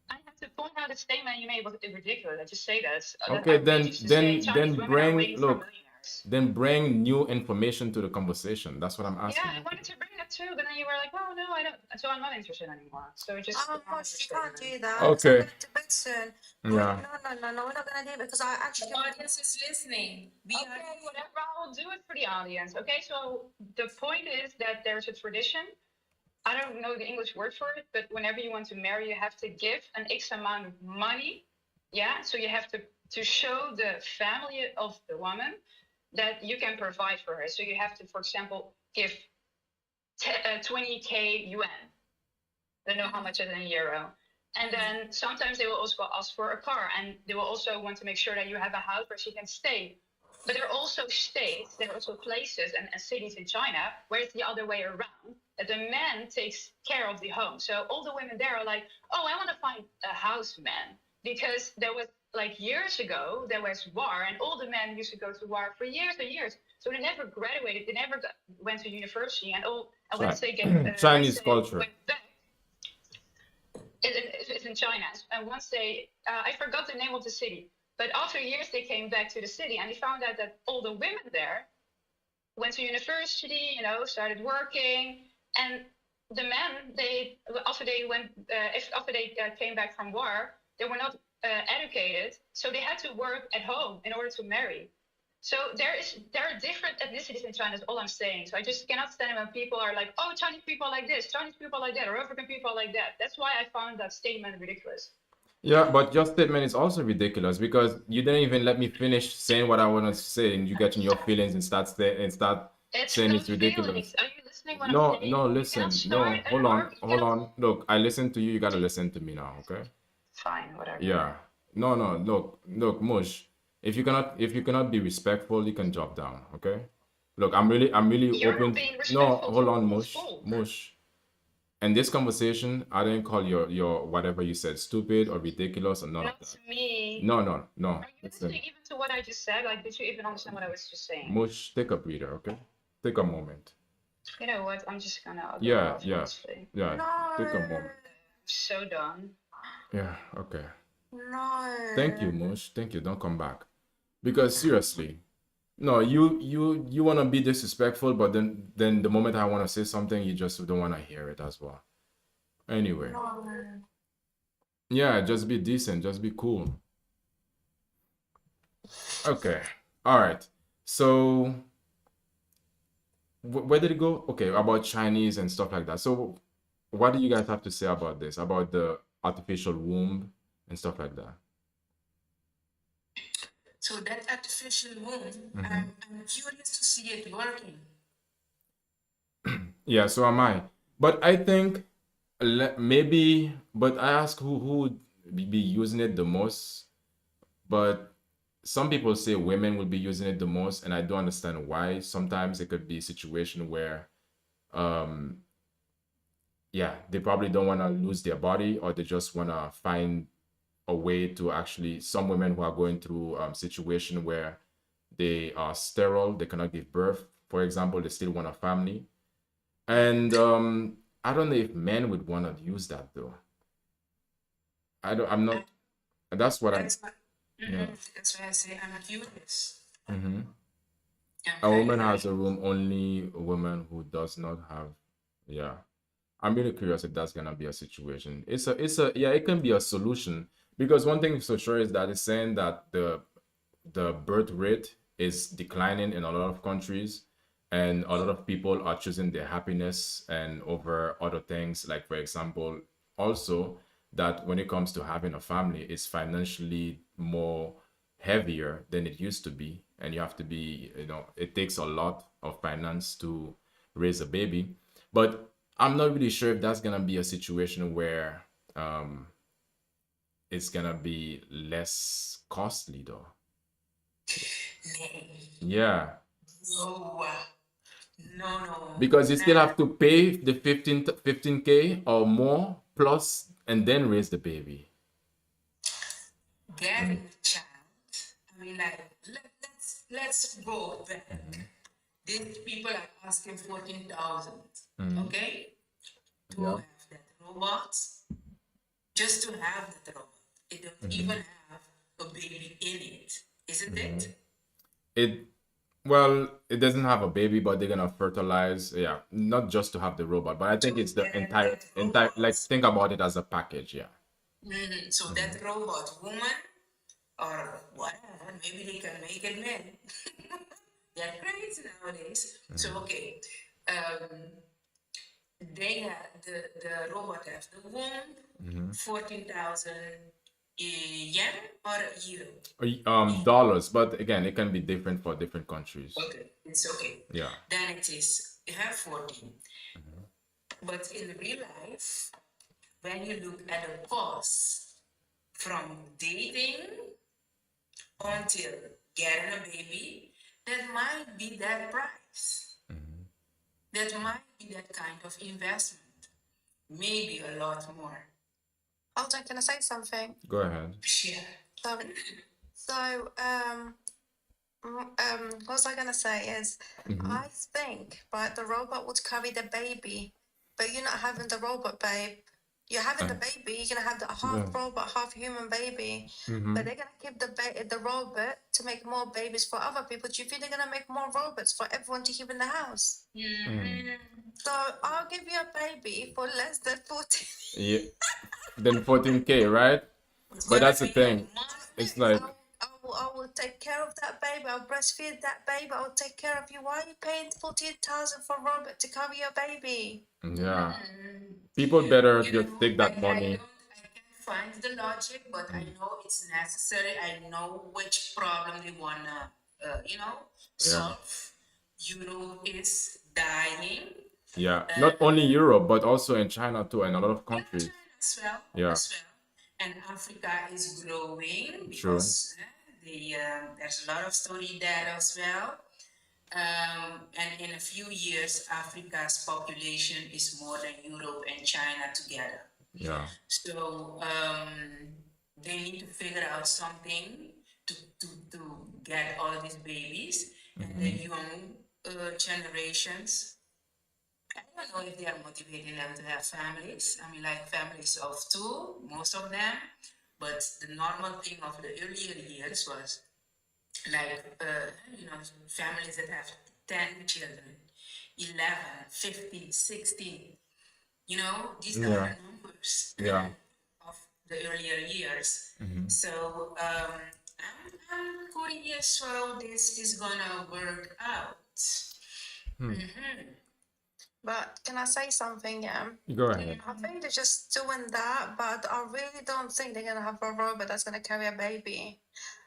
[SPEAKER 4] I have to point out a statement you made was ridiculous. I just say that.
[SPEAKER 1] Okay, then
[SPEAKER 4] outrageous to say Chinese women are waiting for millionaires.
[SPEAKER 1] then bring new information to the conversation. That's what I'm asking.
[SPEAKER 4] Yeah, I wanted to bring that too, but then you were like, oh no, I don't. So I'm not interested anymore. So just.
[SPEAKER 6] Mush, you can't do that.
[SPEAKER 1] Okay.
[SPEAKER 6] I'm going to bed soon.
[SPEAKER 1] Yeah.
[SPEAKER 6] No, we're not going to do it because I actually.
[SPEAKER 2] The audience is listening.
[SPEAKER 4] Okay, whatever. I'll do it for the audience. Okay, so the point is that there's a tradition. I don't know the English word for it, but whenever you want to marry, you have to give an X amount of money. Yeah, so you have to show the family of the woman that you can provide for her. So you have to, for example, give 20k yuan. I don't know how much is in euro. And then sometimes they will also ask for a car, and they will also want to make sure that you have a house where she can stay. But there are also states, there are also places and cities in China where it's the other way around, that the man takes care of the home. So all the women there are like, oh, I want to find a house man. Because there was, like years ago, there was war, and all the men used to go to war for years and years. So they never graduated, they never went to university, and once they get
[SPEAKER 1] Chinese culture.
[SPEAKER 4] went back, it's in China. And once they, I forgot the name of the city, but after years they came back to the city and they found out that all the women there went to university, started working, and the men, after they came back from war, they were not educated, so they had to work at home in order to marry. So there are different ethnicities in China, is all I'm saying. So I just cannot stand when people are like, oh, Chinese people are like this, Chinese people are like that, or African people are like that. That's why I found that statement ridiculous.
[SPEAKER 1] Yeah, but your statement is also ridiculous because you didn't even let me finish saying what I want to say, and you get in your feelings and start saying it's ridiculous.
[SPEAKER 4] Are you listening listening what I'm
[SPEAKER 1] No,
[SPEAKER 4] saying?
[SPEAKER 1] no,
[SPEAKER 4] You
[SPEAKER 1] listen.
[SPEAKER 4] cannot start
[SPEAKER 1] No,
[SPEAKER 4] an
[SPEAKER 1] hold on,
[SPEAKER 4] argument.
[SPEAKER 1] hold on. Look, I listen to you. You gotta listen to me now, okay?
[SPEAKER 4] Fine, whatever.
[SPEAKER 1] Yeah. No, no, look, Mush. If you cannot be respectful, you can drop down, okay? Look, I'm really
[SPEAKER 4] You're not
[SPEAKER 1] open.
[SPEAKER 4] being
[SPEAKER 1] No,
[SPEAKER 4] respectful to
[SPEAKER 1] hold
[SPEAKER 4] a
[SPEAKER 1] on,
[SPEAKER 4] woman's
[SPEAKER 1] Mush,
[SPEAKER 4] fault.
[SPEAKER 1] Mush. In this conversation, I didn't call your whatever you said stupid or ridiculous or none of
[SPEAKER 4] Not
[SPEAKER 1] that.
[SPEAKER 4] me.
[SPEAKER 1] No, no, no.
[SPEAKER 4] Are you
[SPEAKER 1] Listen,
[SPEAKER 4] listening even to what I just said? Like, did you even understand what I was just saying?
[SPEAKER 1] Mush, take a breather, okay? Take a moment.
[SPEAKER 4] You know what? I'm just gonna go
[SPEAKER 1] Yeah,
[SPEAKER 4] off,
[SPEAKER 1] yeah,
[SPEAKER 4] honestly.
[SPEAKER 1] yeah. Take a
[SPEAKER 6] No.
[SPEAKER 1] moment.
[SPEAKER 4] So done.
[SPEAKER 1] Yeah, okay.
[SPEAKER 6] No.
[SPEAKER 1] Thank you, Mush. Thank you. Don't come back. Because seriously, no, you want to be disrespectful, but then the moment I want to say something, you just don't want to hear it as well. Anyway,
[SPEAKER 6] No.
[SPEAKER 1] yeah, just be decent, just be cool. Okay, all right. So where did it go? Okay, about Chinese and stuff like that. So what do you guys have to say about this? About the artificial womb and stuff like that?
[SPEAKER 2] So that artificial womb,
[SPEAKER 1] Mm-hmm.
[SPEAKER 2] I'm curious to see it working.
[SPEAKER 1] Yeah, so am I. But I think maybe, but I ask who would be using it the most. But some people say women will be using it the most, and I don't understand why. Sometimes it could be a situation where, um, yeah, they probably don't want to lose their body, or they just want to find a way to actually. Some women who are going through situation where they are sterile, they cannot give birth. For example, they still want a family, and I don't know if men would want to use that though. I don't. I'm not. That's what I.
[SPEAKER 2] That's why,
[SPEAKER 1] Yeah.
[SPEAKER 2] that's why I say I'm curious.
[SPEAKER 1] Mm-hmm.
[SPEAKER 2] I'm
[SPEAKER 1] A
[SPEAKER 2] kind
[SPEAKER 1] woman
[SPEAKER 2] of
[SPEAKER 1] has a room, only a woman who does not have. Yeah. I'm really curious if that's gonna be a situation. It's a yeah, it can be a solution because one thing for sure is that it's saying that the birth rate is declining in a lot of countries, and a lot of people are choosing their happiness and over other things. Like for example, also that when it comes to having a family, it's financially more heavier than it used to be, and you have to be, it takes a lot of finance to raise a baby. But I'm not really sure if that's gonna be a situation where it's gonna be less costly though.
[SPEAKER 2] nay.
[SPEAKER 1] Yeah,
[SPEAKER 2] No, no.
[SPEAKER 1] because you still
[SPEAKER 2] Nah.
[SPEAKER 1] have to pay the 15K or more plus and then raise the baby.
[SPEAKER 2] Getting a child. I mean, like, let's go back. These people are asking 14,000. Okay, to
[SPEAKER 1] Yeah.
[SPEAKER 2] have that robot, just to have that robot. It don't even have a baby in it, isn't it?
[SPEAKER 1] It well, it doesn't have a baby, but they're gonna fertilize. Yeah, not just to have the robot, but I think it's the
[SPEAKER 2] That,
[SPEAKER 1] entire
[SPEAKER 2] that
[SPEAKER 1] entire. Like
[SPEAKER 2] robot.
[SPEAKER 1] think about it as a package. Yeah.
[SPEAKER 2] So that robot woman or whatever, maybe they can make it men. They're crazy nowadays. So okay, um, they have the robot has the womb, 14,000 yen or euro.
[SPEAKER 1] Dollars, but again, it can be different for different countries.
[SPEAKER 2] Okay, it's okay.
[SPEAKER 1] Yeah.
[SPEAKER 2] Then it is you have 14. But in real life, when you look at the cost from dating until getting a baby, that might be that price. That might be that kind of investment. Maybe a lot more.
[SPEAKER 6] Hold on, can I say something?
[SPEAKER 1] Go ahead.
[SPEAKER 2] Yeah.
[SPEAKER 6] So, what was I gonna say is, I think, right, the robot would carry the baby, but you're not having the robot, babe. You're having the baby. You're gonna have the half robot, half human baby. But they're gonna keep the robot to make more babies for other people. Do you think they're gonna make more robots for everyone to keep in the house? So I'll give you a baby for less than 40.
[SPEAKER 1] Yeah. Then 14K, right? But that's the thing. It's like
[SPEAKER 6] I will take care of that baby. I'll breastfeed that baby. I'll take care of you. Why are you paying 14,000 for Robert to cover your baby?
[SPEAKER 1] yeah. People better
[SPEAKER 2] You
[SPEAKER 1] just
[SPEAKER 2] know,
[SPEAKER 1] take that money.
[SPEAKER 2] I can't find the logic, but I know it's necessary. I know which problem they wanna,
[SPEAKER 1] Yeah.
[SPEAKER 2] solve. Europe is dying.
[SPEAKER 1] Yeah, not only Europe, but also in China too, and a lot of
[SPEAKER 2] Yeah,
[SPEAKER 1] countries.
[SPEAKER 2] China as well.
[SPEAKER 1] Yeah.
[SPEAKER 2] As well. And Africa is growing
[SPEAKER 1] True.
[SPEAKER 2] because there's a lot of story there as well. And in a few years, Africa's population is more than Europe and China together.
[SPEAKER 1] Yeah.
[SPEAKER 2] So they need to figure out something to get all these babies and the young generations. I don't know if they are motivating them to have families. I mean, like families of two, most of them. But the normal thing of the earlier years was like, families that have 10 children, 11, 15, 16. These are
[SPEAKER 1] Yeah.
[SPEAKER 2] the numbers
[SPEAKER 1] Yeah.
[SPEAKER 2] of the earlier years. So I'm curious how this is gonna work out.
[SPEAKER 6] But can I say something? Yeah.
[SPEAKER 1] Go ahead.
[SPEAKER 6] I think they're just doing that, but I really don't think they're gonna have a robot that's gonna carry a baby.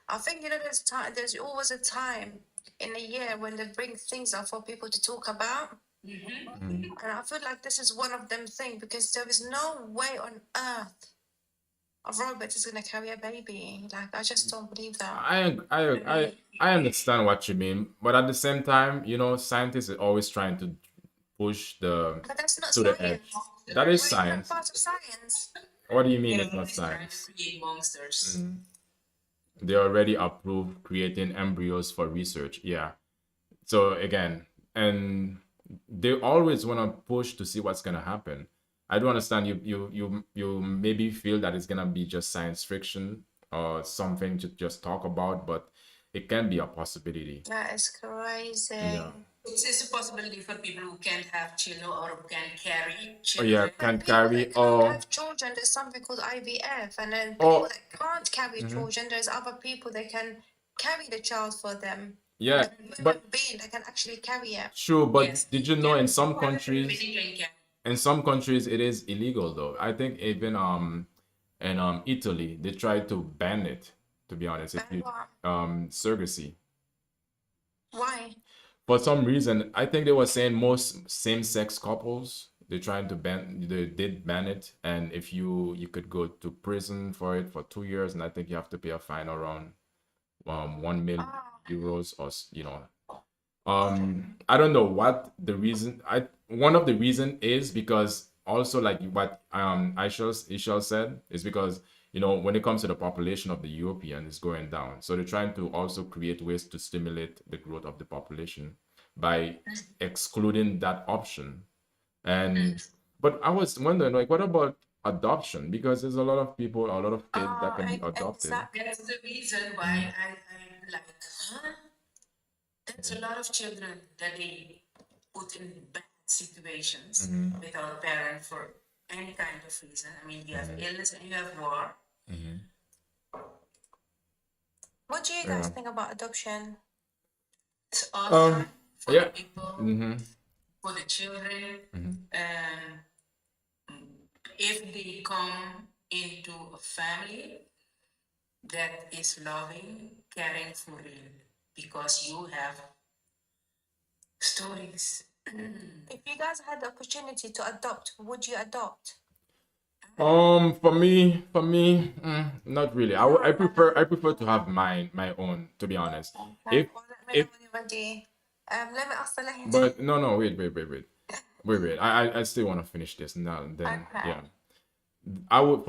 [SPEAKER 6] I think there's always a time in a year when they bring things up for people to talk about. And I feel like this is one of them things because there is no way on earth a robot is gonna carry a baby. Like I just don't believe that.
[SPEAKER 1] I understand what you mean, but at the same time, scientists are always trying to push
[SPEAKER 6] But that's not
[SPEAKER 1] to the
[SPEAKER 6] science.
[SPEAKER 1] edge. That is
[SPEAKER 6] Why is that
[SPEAKER 1] science.
[SPEAKER 6] part of science?
[SPEAKER 1] What do you mean
[SPEAKER 2] Yeah,
[SPEAKER 1] it's not
[SPEAKER 2] it's trying
[SPEAKER 1] science?
[SPEAKER 2] to create monsters.
[SPEAKER 1] They already approve creating embryos for research. Yeah. So again, and they always want to push to see what's gonna happen. I do understand you maybe feel that it's gonna be just science fiction or something to just talk about, but it can be a possibility.
[SPEAKER 6] That is crazy.
[SPEAKER 1] Yeah.
[SPEAKER 2] It's a possibility for people who can't have children or who can carry
[SPEAKER 1] Oh
[SPEAKER 2] children.
[SPEAKER 1] yeah,
[SPEAKER 6] And
[SPEAKER 1] can
[SPEAKER 6] people
[SPEAKER 1] carry
[SPEAKER 6] that can't
[SPEAKER 1] or
[SPEAKER 6] have children, there's something called IVF, and then
[SPEAKER 1] or
[SPEAKER 6] people that can't carry children, there's other people that can carry the child for them.
[SPEAKER 1] yeah,
[SPEAKER 6] Human
[SPEAKER 1] but
[SPEAKER 6] being that can actually carry it.
[SPEAKER 1] true, but
[SPEAKER 2] Yes.
[SPEAKER 1] did you know in some
[SPEAKER 2] Everybody
[SPEAKER 1] countries
[SPEAKER 2] can carry.
[SPEAKER 1] in some countries it is illegal though. I think even in Italy they tried to ban it, to be honest, if
[SPEAKER 6] Ban
[SPEAKER 1] you
[SPEAKER 6] what?
[SPEAKER 1] surrogacy.
[SPEAKER 6] Why?
[SPEAKER 1] For some reason, I think they were saying most same-sex couples they're trying to ban they did ban it, and if you could go to prison for it for 2 years, and I think you have to pay a fine around 1 million euros or I don't know what the reason. One of the reason is because also like what Ishel said is because when it comes to the population of the European is going down, so they're trying to also create ways to stimulate the growth of the population by excluding that option. And but I was wondering like what about adoption, because there's a lot of people, a lot of kids that can be adopted.
[SPEAKER 6] Exactly.
[SPEAKER 2] That's the reason why I'm like, huh? That's a lot of children that they put in bad situations without parents for any kind of reason. I mean, you have illness and you have war.
[SPEAKER 6] What do you guys
[SPEAKER 1] Yeah.
[SPEAKER 6] think about adoption?
[SPEAKER 2] It's awesome for
[SPEAKER 1] Yeah.
[SPEAKER 2] the people, for the children. If they come into a family that is loving, caring for you, because you have stories.
[SPEAKER 6] If you guys had the opportunity to adopt, would you adopt?
[SPEAKER 1] Not really. I prefer to have my own, to be honest.
[SPEAKER 6] Okay.
[SPEAKER 1] If
[SPEAKER 6] Well, let me know
[SPEAKER 1] if
[SPEAKER 6] when you're ready. Let me ask the lady.
[SPEAKER 1] but no, wait. I still want to finish this now. Then
[SPEAKER 6] Okay.
[SPEAKER 1] yeah, I would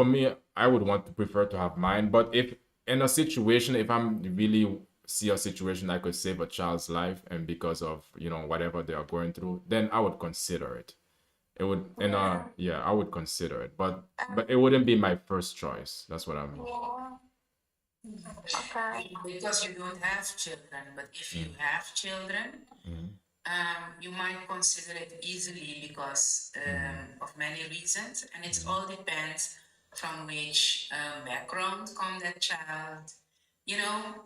[SPEAKER 1] want to prefer to have mine. But if in a situation, if I'm really see a situation that could save a child's life, and because of whatever they are going through, then I would consider it. It would, and yeah, I would consider it, but it wouldn't be my first choice. That's what I mean.
[SPEAKER 6] Yeah. Okay.
[SPEAKER 2] Because you don't have children, but if you have children, you might consider it easily because of many reasons, and it all depends from which background come that child.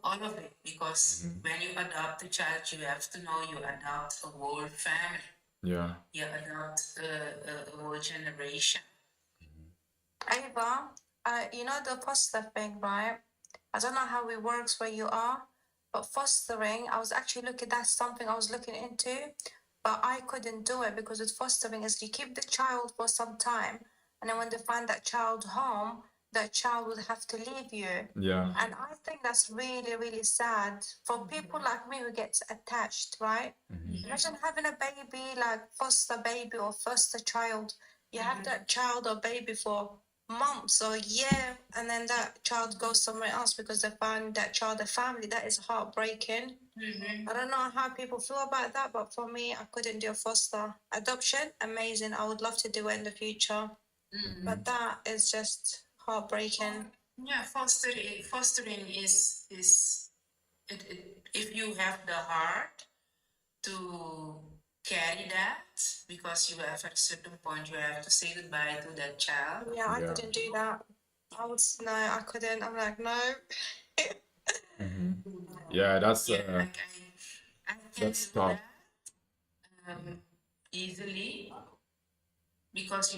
[SPEAKER 2] All of it. Because when you adopt a child, you have to know you adopt a whole family.
[SPEAKER 1] Yeah.
[SPEAKER 2] You adopt a whole generation.
[SPEAKER 6] Ava, you know the foster thing, right? I don't know how it works where you are, but fostering, I was actually looking, that's something I was looking into. but I couldn't do it because with fostering is you keep the child for some time, and then when they find that child home, that child would have to leave you.
[SPEAKER 1] Yeah.
[SPEAKER 6] And I think that's really, really sad for people like me who gets attached, right? Imagine having a baby, like foster baby or foster child. You have that child or baby for months or a year, and then that child goes somewhere else because they find that child a family. That is heartbreaking. I don't know how people feel about that, but for me, I couldn't do a foster. Adoption, amazing. I would love to do it in the future, but that is just heartbreaking.
[SPEAKER 2] Yeah, fostering is if you have the heart to carry that, because you have at a certain point you have to say goodbye to that child.
[SPEAKER 6] Yeah, I
[SPEAKER 1] Yeah.
[SPEAKER 6] couldn't do that. No, I couldn't. I'm like, no.
[SPEAKER 1] Yeah, that's
[SPEAKER 2] Yeah, like I can
[SPEAKER 1] that's
[SPEAKER 2] do
[SPEAKER 1] tough.
[SPEAKER 2] that easily, because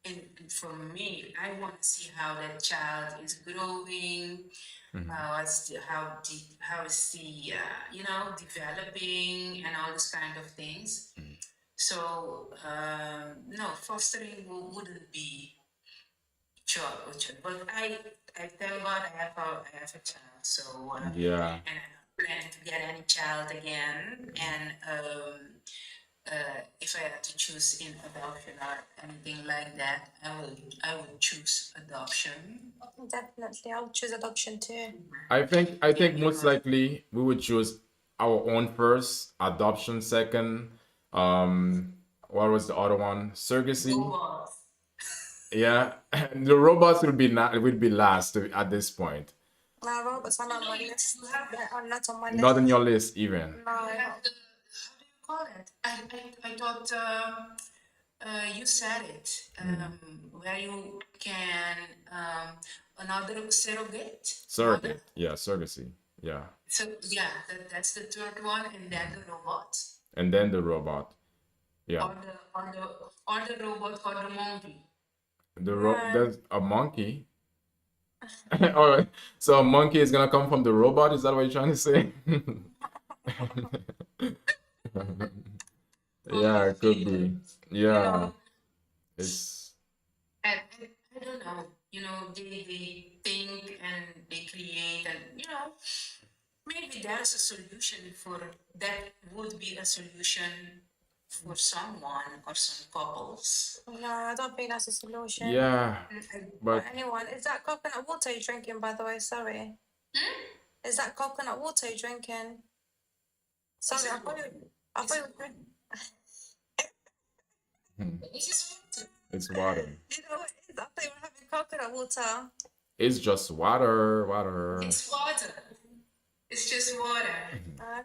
[SPEAKER 2] and for me, I want to see how that child is growing, how is he developing and all this kind of things. So no, fostering wouldn't be sure, but I thank God I have a child. So
[SPEAKER 1] Yeah.
[SPEAKER 2] and I'm not planning to get any child again. And if I had to choose in adoption or anything like that, I would choose adoption.
[SPEAKER 6] Definitely, I would choose adoption too.
[SPEAKER 1] I think most likely we would choose our own first, adoption second. What was the other one? Surrogacy.
[SPEAKER 2] Robots.
[SPEAKER 1] Yeah, the robots will be last at this point.
[SPEAKER 6] No, robots are not on my list. They are not on my list.
[SPEAKER 1] Not on your list even.
[SPEAKER 6] No.
[SPEAKER 2] How do you call it? I thought you said it. Where you can another surrogate.
[SPEAKER 1] Surrogate. Yeah, surrogacy. Yeah.
[SPEAKER 2] So yeah, that's the third one, and then the robot.
[SPEAKER 1] And then the robot. Yeah.
[SPEAKER 2] Or the robot or the monkey.
[SPEAKER 1] There's a monkey. All right. So a monkey is gonna come from the robot. Is that what you're trying to say? Yeah, it could be. Yeah. It's
[SPEAKER 2] I don't know. They think and they create, and maybe there's a solution for that. Would be a solution for someone or some couples.
[SPEAKER 6] No, I don't think that's a solution.
[SPEAKER 1] yeah,
[SPEAKER 6] For
[SPEAKER 1] but
[SPEAKER 6] anyone. Is that coconut water you're drinking, by the way? Sorry. Is that coconut water you're drinking? Sorry, I thought you were drinking.
[SPEAKER 2] It's just water.
[SPEAKER 1] it's water.
[SPEAKER 6] You know what it is? I thought you were having coconut water.
[SPEAKER 1] It's just water, water.
[SPEAKER 2] It's water. It's just water.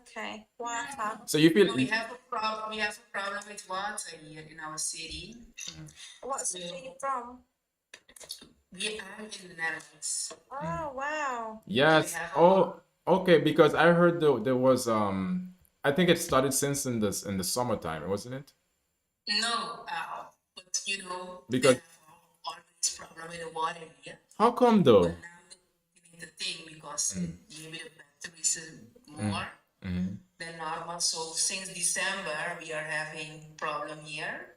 [SPEAKER 6] Okay, water.
[SPEAKER 1] So you feel
[SPEAKER 2] We have a problem. We have a problem with water here in our city.
[SPEAKER 6] What city are you from?
[SPEAKER 2] We are in the Netherlands.
[SPEAKER 6] Oh, wow.
[SPEAKER 1] yes. Oh, okay. Because I heard there was I think it started since in the summertime, wasn't it?
[SPEAKER 2] No, but
[SPEAKER 1] Because-
[SPEAKER 2] we have always problem with the water here.
[SPEAKER 1] How come though?
[SPEAKER 2] But now they're doing the thing because maybe the batteries is more than normal. So since December we are having problem here,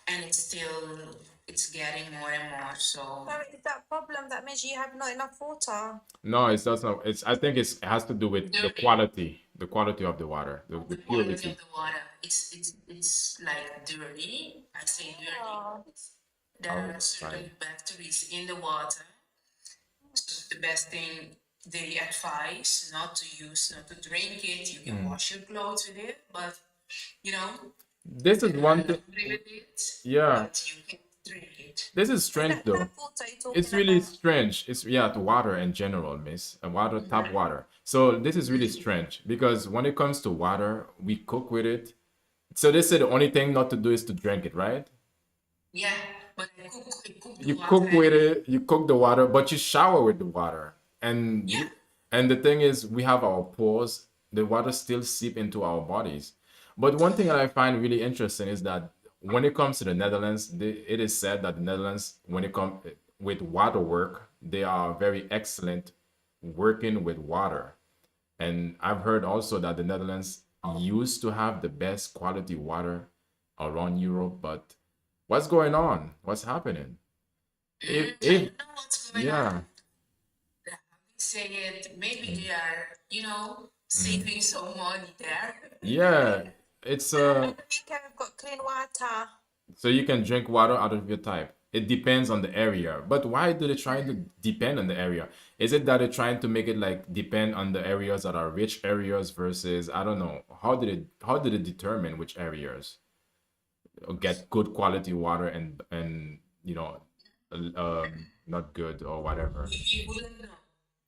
[SPEAKER 2] and it's getting more and more. So
[SPEAKER 6] Sorry, is that problem that means you have not enough water?
[SPEAKER 1] No, it's does not. I think it has to do with the quality of the water, the
[SPEAKER 2] the quality
[SPEAKER 1] purity.
[SPEAKER 2] of the water, it's like dirty. I say dirty.
[SPEAKER 6] Oh.
[SPEAKER 2] There
[SPEAKER 1] Oh,
[SPEAKER 2] are certain
[SPEAKER 1] fine.
[SPEAKER 2] bacteria in the water. So the best thing they advise not to drink it. You can wash your clothes with it, but
[SPEAKER 1] This is one thing.
[SPEAKER 2] agree with it.
[SPEAKER 1] Yeah.
[SPEAKER 2] But you can drink it.
[SPEAKER 1] This is strange though.
[SPEAKER 6] Tap water you're talking
[SPEAKER 1] It's really
[SPEAKER 6] about.
[SPEAKER 1] strange. It's the water in general, miss. Water, tap water. So this is really strange because when it comes to water, we cook with it. So they say the only thing not to do is to drink it, right?
[SPEAKER 2] Yeah, but I cook the
[SPEAKER 1] You
[SPEAKER 2] water
[SPEAKER 1] cook with it, you cook the water, but you shower with the water. And
[SPEAKER 2] Yeah.
[SPEAKER 1] and the thing is, we have our pores. The water still seep into our bodies. But one thing that I find really interesting is that when it comes to the Netherlands, it is said that the Netherlands, when it comes with water work, they are very excellent working with water. And I've heard also that the Netherlands used to have the best quality water around Europe, but what's going on? What's happening?
[SPEAKER 2] I
[SPEAKER 1] If
[SPEAKER 2] don't know what's going
[SPEAKER 1] yeah,
[SPEAKER 2] on. How we say it, maybe they are, saving some money there.
[SPEAKER 1] yeah, it's
[SPEAKER 6] UK have got clean water.
[SPEAKER 1] so you can drink water out of your tap. It depends on the area. But why do they try to depend on the area? Is it that they're trying to make it like depend on the areas that are rich areas versus I don't know. How did it determine which areas get good quality water and not good or whatever?
[SPEAKER 2] We wouldn't know.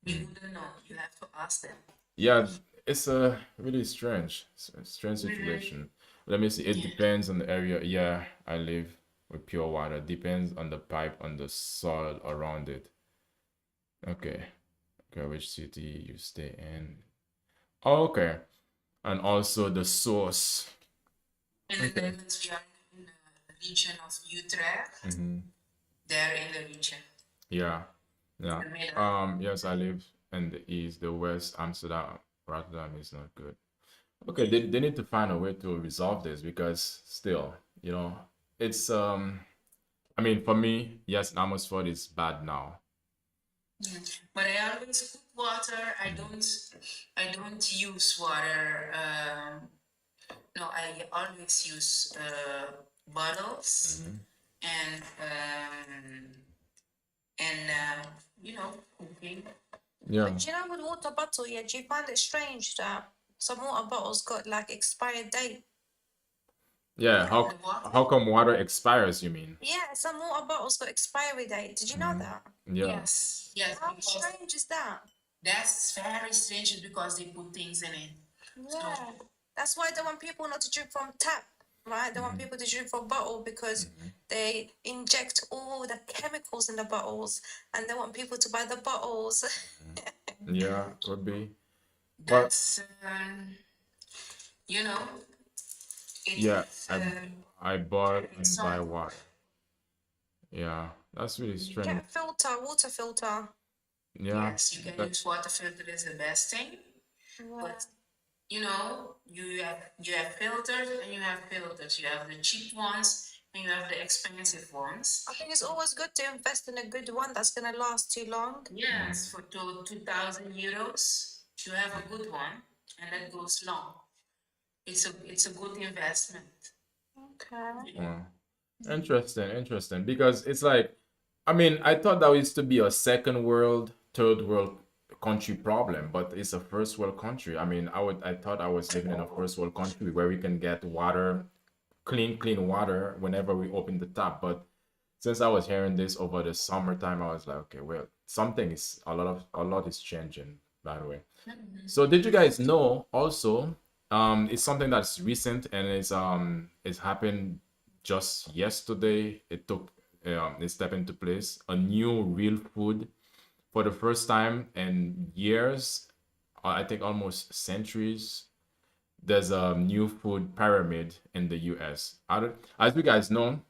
[SPEAKER 2] We wouldn't know. You have to ask them.
[SPEAKER 1] Yeah, it's a really strange situation. Let me see. It depends on the area. Yeah, I live with pure water. Depends on the pipe, on the soil around it. Okay. Okay, which city you stay in? Oh, okay. And also the source.
[SPEAKER 2] In the Netherlands, we are in the region of Utrecht. They're in the region.
[SPEAKER 1] Yeah. Yeah.
[SPEAKER 2] The middle.
[SPEAKER 1] Yes, I live in the east, the west, Amsterdam. Rotterdam is not good. Okay, they need to find a way to resolve this because still, it's I mean for me, yes, Amersfoort is bad now.
[SPEAKER 2] But I always cook water. I don't use water. No, I always use bottles and cooking.
[SPEAKER 1] Yeah.
[SPEAKER 6] But you know, with water bottle, yeah, do you find it strange that some water bottles got like expired date?
[SPEAKER 1] Yeah, how come water expires, you mean?
[SPEAKER 6] Yeah, some water bottles got expiry date. Did you know that?
[SPEAKER 1] Yeah.
[SPEAKER 2] Yes,
[SPEAKER 6] How
[SPEAKER 2] because
[SPEAKER 6] strange is that?
[SPEAKER 2] that's very strange because they put things in it.
[SPEAKER 6] Yeah, that's why they want people not to drink from tap, right? They want people to drink from bottle because they inject all the chemicals in the bottles, and they want people to buy the bottles.
[SPEAKER 1] Yeah, could be. But
[SPEAKER 2] That's you know,
[SPEAKER 1] yeah,
[SPEAKER 2] it's
[SPEAKER 1] I bought and buy
[SPEAKER 2] some
[SPEAKER 1] water. Yeah, that's really strange.
[SPEAKER 6] Get a filter, water filter.
[SPEAKER 1] Yeah,
[SPEAKER 2] yes, you can
[SPEAKER 1] that,
[SPEAKER 2] use water filter is the best thing. But you have filters and you have filters. You have the cheap ones and you have the expensive ones.
[SPEAKER 6] I think it's always good to invest in a good one that's gonna last too long.
[SPEAKER 2] Yes, for 2,000 euros, you have a good one and that goes long. It's a good investment.
[SPEAKER 6] Okay.
[SPEAKER 1] yeah. Interesting. Because it's like, I mean, I thought that used to be a second world, third world country problem, but it's a first world country. I mean, I thought I was living in a first world country where we can get water, clean water whenever we open the tap. But since I was hearing this over the summertime, I was like, okay, well, something is a lot is changing, by the way. So did you guys know also it's something that's recent and it's happened just yesterday. It stepped into place. A new real food for the first time in years, I think almost centuries. There's a new food pyramid in the US. As you guys know,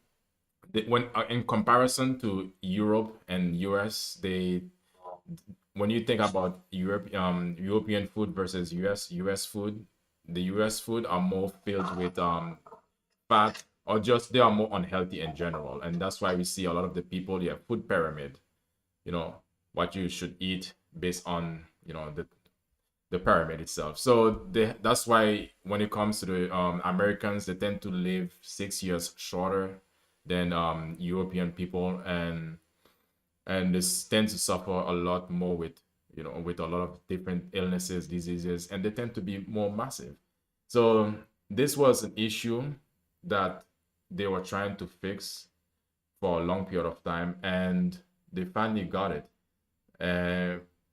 [SPEAKER 1] when in comparison to Europe and US, when you think about European food versus US food, the US food are more filled with fat or just they are more unhealthy in general, and that's why we see a lot of the people, yeah, food pyramid, you know, what you should eat based on the pyramid itself. So that's why when it comes to the Americans, they tend to live 6 years shorter than European people, and this tend to suffer a lot more with a lot of different illnesses, diseases, and they tend to be more massive. So this was an issue that they were trying to fix for a long period of time, and they finally got it.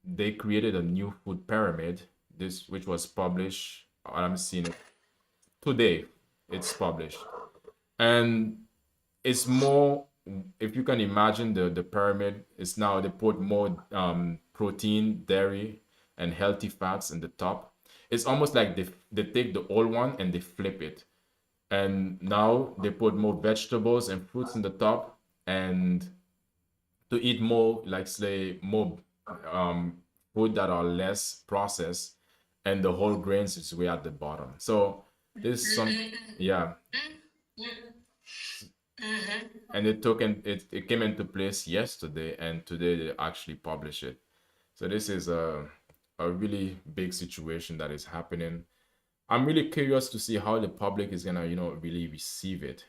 [SPEAKER 1] They created a new food pyramid, this which was published. I'm seeing it today. It's published, and it's more. If you can imagine the pyramid, it's now they put more protein, dairy, and healthy fats in the top. It's almost like they take the old one and they flip it, and now they put more vegetables and fruits in the top, and to eat more, like say more food that are less processed, and the whole grains is way at the bottom. So there's some, yeah, and it came into place yesterday, and today they actually publish it. So this is a really big situation that is happening. I'm really curious to see how the public is gonna, really receive it.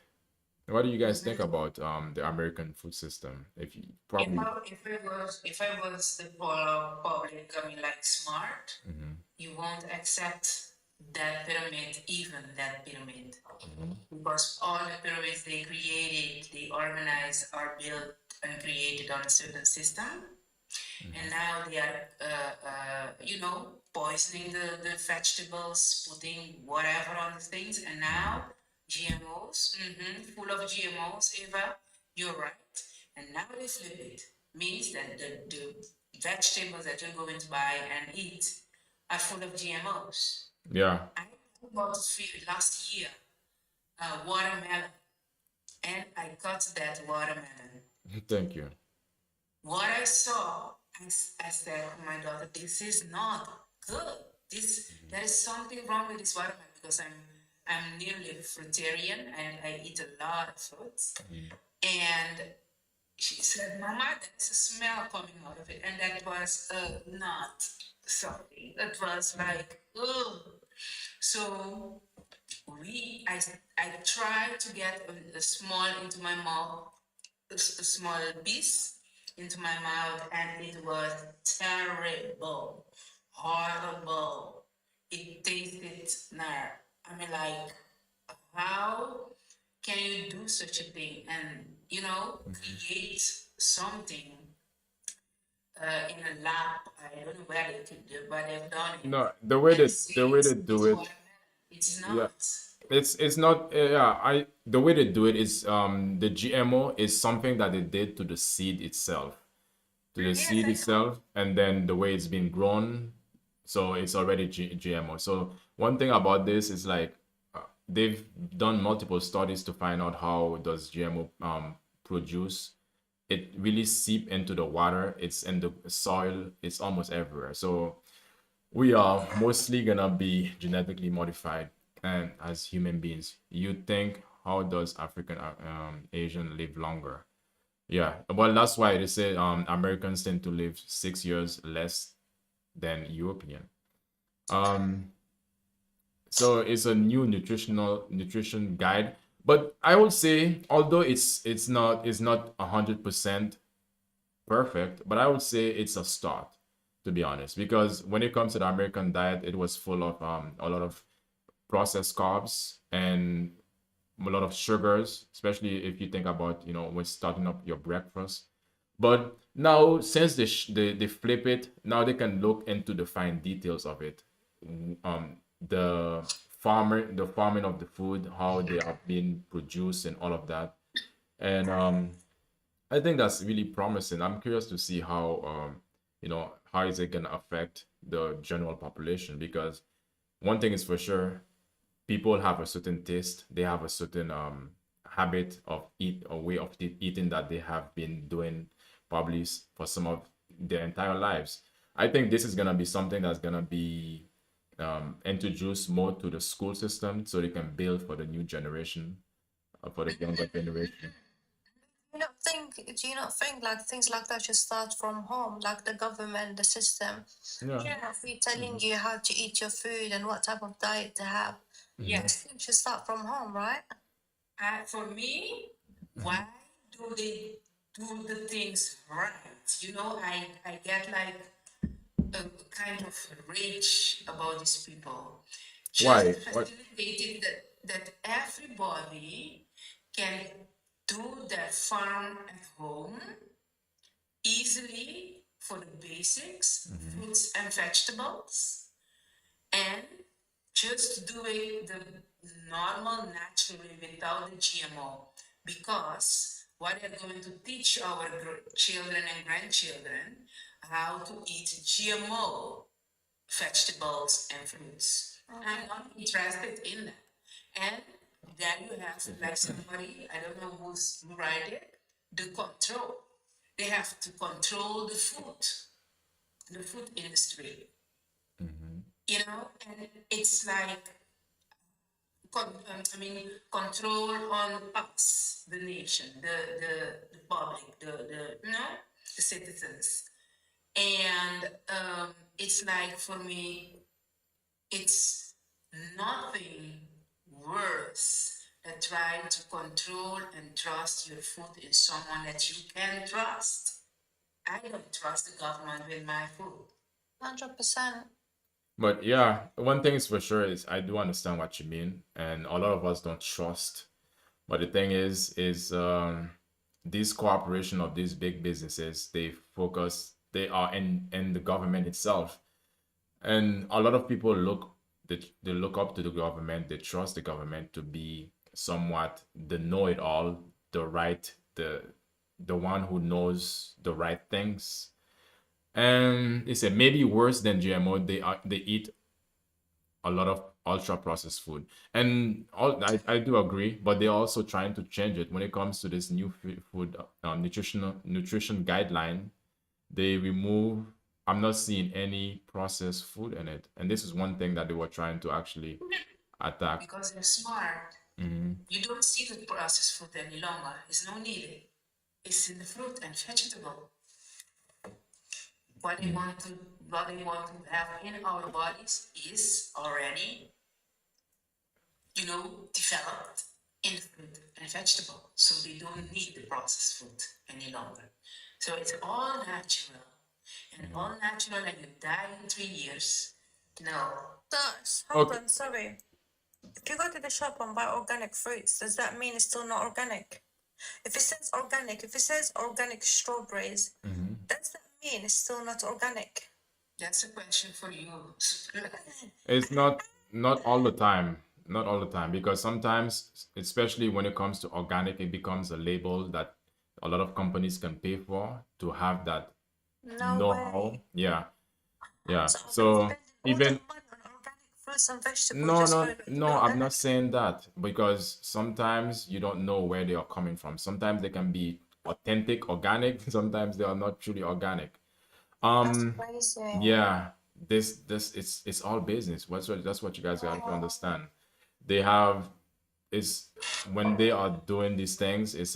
[SPEAKER 1] What do you guys think about the American food system? If you probably,
[SPEAKER 2] If I was the public, I mean, like smart, you won't accept that pyramid, even that pyramid, because all the pyramids they created, they organized, are built and created on a certain system, and now they are, poisoning the vegetables, putting whatever on the things, and now GMOs, full of GMOs, Eva, you're right. And now they flip it. Means that the vegetables that you're going to buy and eat are full of GMOs.
[SPEAKER 1] yeah.
[SPEAKER 2] I bought last year watermelon, and I cut that watermelon.
[SPEAKER 1] Thank you.
[SPEAKER 2] What I saw, I said to my daughter, this is not good. There is something wrong with this watermelon, because I'm nearly a fruitarian and I eat a lot of fruits. And she said, Mama, there's a smell coming out of it. And that was not something. That was like, ugh. So I tried to get a small into my mouth, a small piece into my mouth, and it was terrible, horrible. It tasted nah. I mean, like, how can you do such a thing and create something in a lab? I don't know where they could do, but they've done it.
[SPEAKER 1] No,
[SPEAKER 2] And
[SPEAKER 1] the way
[SPEAKER 2] says
[SPEAKER 1] they do
[SPEAKER 2] it's
[SPEAKER 1] it,
[SPEAKER 2] watermelon. It's
[SPEAKER 1] yeah,
[SPEAKER 2] not.
[SPEAKER 1] it's not. Yeah, I the way they do it is the GMO is something that they did to the seed itself,
[SPEAKER 2] Yes, I know.
[SPEAKER 1] and then the way it's been grown, so it's already GMO. So one thing about this is like they've done multiple studies to find out how does GMO produce. It really seep into the water. It's in the soil. It's almost everywhere. So we are mostly gonna be genetically modified, and as human beings, you think how does African Asian live longer? Yeah, well, that's why they say Americans tend to live 6 years less than European. Um, so it's a new nutrition guide, but I would say although it's not 100% perfect, but I would say it's a start, to be honest, because when it comes to the American diet, it was full of a lot of processed carbs and a lot of sugars, especially if you think about when starting up your breakfast. But now, since they flip it, now they can look into the fine details of it, the the farming of the food, how they are being produced, and all of that. And I think that's really promising. I'm curious to see how is it gonna affect the general population, because one thing is for sure, people have a certain taste, they have a certain habit of a way of eating that they have been doing probably for some of their entire lives. I think this is gonna be something that's gonna be introduced more to the school system so they can build for the new generation, for the younger generation.
[SPEAKER 6] Do you not think like things like that should start from home, like the government, the system,
[SPEAKER 1] Yeah.
[SPEAKER 6] should not be telling you how to eat your food and what type of diet to have?
[SPEAKER 2] Yes.
[SPEAKER 6] Things should start from home, right?
[SPEAKER 2] For me, why do they do the things right? I get like a kind of rage about these people. Just
[SPEAKER 1] Why? What?
[SPEAKER 2] facilitated that everybody can do their farm at home easily for the basics, fruits and vegetables, and just do it the normal, naturally, without the GMO. Because what they're going to teach our children and grandchildren how to eat GMO vegetables and fruits. I'm not interested in that. And then you have like somebody, I don't know who write it, the control. They have to control the food industry. and it's like control on us, the nation, the public, the citizens. And it's like for me, it's nothing worse than trying to control and trust your food in someone that you can trust. I don't trust the government with my food.
[SPEAKER 6] 100%.
[SPEAKER 1] But yeah, one thing is for sure is I do understand what you mean, and a lot of us don't trust. But the thing is this cooperation of these big businesses, they are in the government itself, and a lot of people they look up to the government, they trust the government to be somewhat the know-it-all, the one who knows the right things. And they said maybe worse than GMO, they eat a lot of ultra processed food. And I do agree, but they're also trying to change it when it comes to this new food nutrition guideline. They remove, I'm not seeing any processed food in it, and this is one thing that they were trying to actually attack.
[SPEAKER 2] Because they're smart. You don't see the processed food any longer. It's no need. It's in the fruit and vegetable. What they want to have in our bodies is already, developed in fruit and vegetable. So they don't need the processed food any longer. So it's all natural. And all natural, and you die in 3 years. No.
[SPEAKER 6] Hold
[SPEAKER 1] Okay.
[SPEAKER 6] on, sorry. If you go to the shop and buy organic fruits, does that mean it's still not organic? If it says organic strawberries, does that mean it's still not organic?
[SPEAKER 2] That's a question for you.
[SPEAKER 1] It's not all the time. Not all the time, because sometimes, especially when it comes to organic, it becomes a label that a lot of companies can pay for to have that
[SPEAKER 6] No
[SPEAKER 1] know-how.
[SPEAKER 6] way.
[SPEAKER 1] Yeah, yeah.
[SPEAKER 6] So I'm
[SPEAKER 1] So
[SPEAKER 6] spending all
[SPEAKER 1] even
[SPEAKER 6] that money on organic fruits and vegetables
[SPEAKER 1] no,
[SPEAKER 6] just
[SPEAKER 1] no,
[SPEAKER 6] for it to be
[SPEAKER 1] no, I'm not
[SPEAKER 6] organic.
[SPEAKER 1] saying that, because sometimes you don't know where they are coming from. Sometimes they can be authentic, organic. Sometimes they are not truly organic.
[SPEAKER 6] That's
[SPEAKER 1] Um,
[SPEAKER 6] crazy.
[SPEAKER 1] yeah, this it's all business. That's what you guys got to understand. They have is when they are doing these things, it's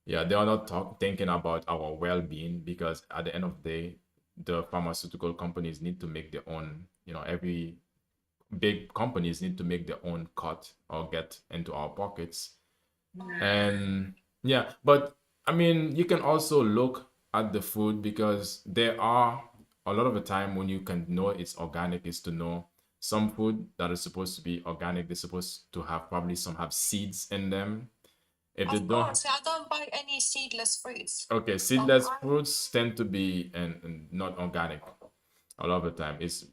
[SPEAKER 1] yeah, they are not thinking about our well-being, because at the end of the day, the pharmaceutical companies need to make their own, every big companies need to make their own cut or get into our pockets. And yeah, but I mean, you can also look at the food, because there are a lot of the time when you can know it's organic is to know some food that is supposed to be organic, they're supposed to have probably some have seeds in them. If they
[SPEAKER 6] Of
[SPEAKER 1] don't,
[SPEAKER 6] course, I don't buy any seedless fruits.
[SPEAKER 1] okay, seedless fruits tend to be and not organic. A lot of the time, it's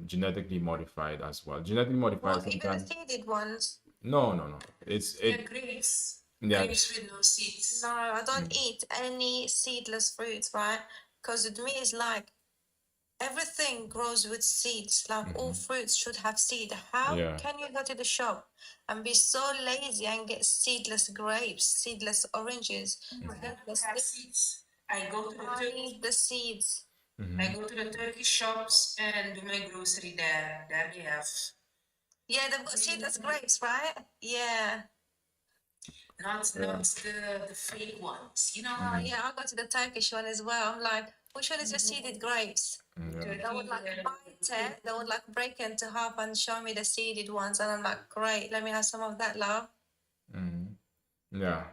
[SPEAKER 1] genetically modified as well. Genetically modified
[SPEAKER 6] What, even the
[SPEAKER 1] sometimes.
[SPEAKER 6] seeded ones?
[SPEAKER 1] No. It's
[SPEAKER 2] Yeah,
[SPEAKER 1] it.
[SPEAKER 2] grapes.
[SPEAKER 1] Yeah.
[SPEAKER 2] Grapes with no seeds.
[SPEAKER 6] No, I don't eat any seedless fruits, right? Because with me, it's like everything grows with seeds. Like all fruits should have seed. How
[SPEAKER 1] Yeah.
[SPEAKER 6] can you go to the shop and be so lazy and get seedless grapes, seedless oranges? Seedless
[SPEAKER 2] Have
[SPEAKER 6] this?
[SPEAKER 2] seeds. I go to the
[SPEAKER 6] I
[SPEAKER 2] Turkish.
[SPEAKER 6] need the seeds.
[SPEAKER 2] I go to the Turkish shops and do my grocery there. There they have.
[SPEAKER 6] Yeah, they've got seedless grapes, right? Yeah.
[SPEAKER 2] Not the fake ones.
[SPEAKER 6] Yeah, I go to the Turkish one as well. I'm like, which one is your seeded grapes?
[SPEAKER 1] Yeah.
[SPEAKER 6] They would like bite it. They would like break it into half and show me the seeded ones, and I'm like, great, let me have some of that, love.
[SPEAKER 1] Yeah.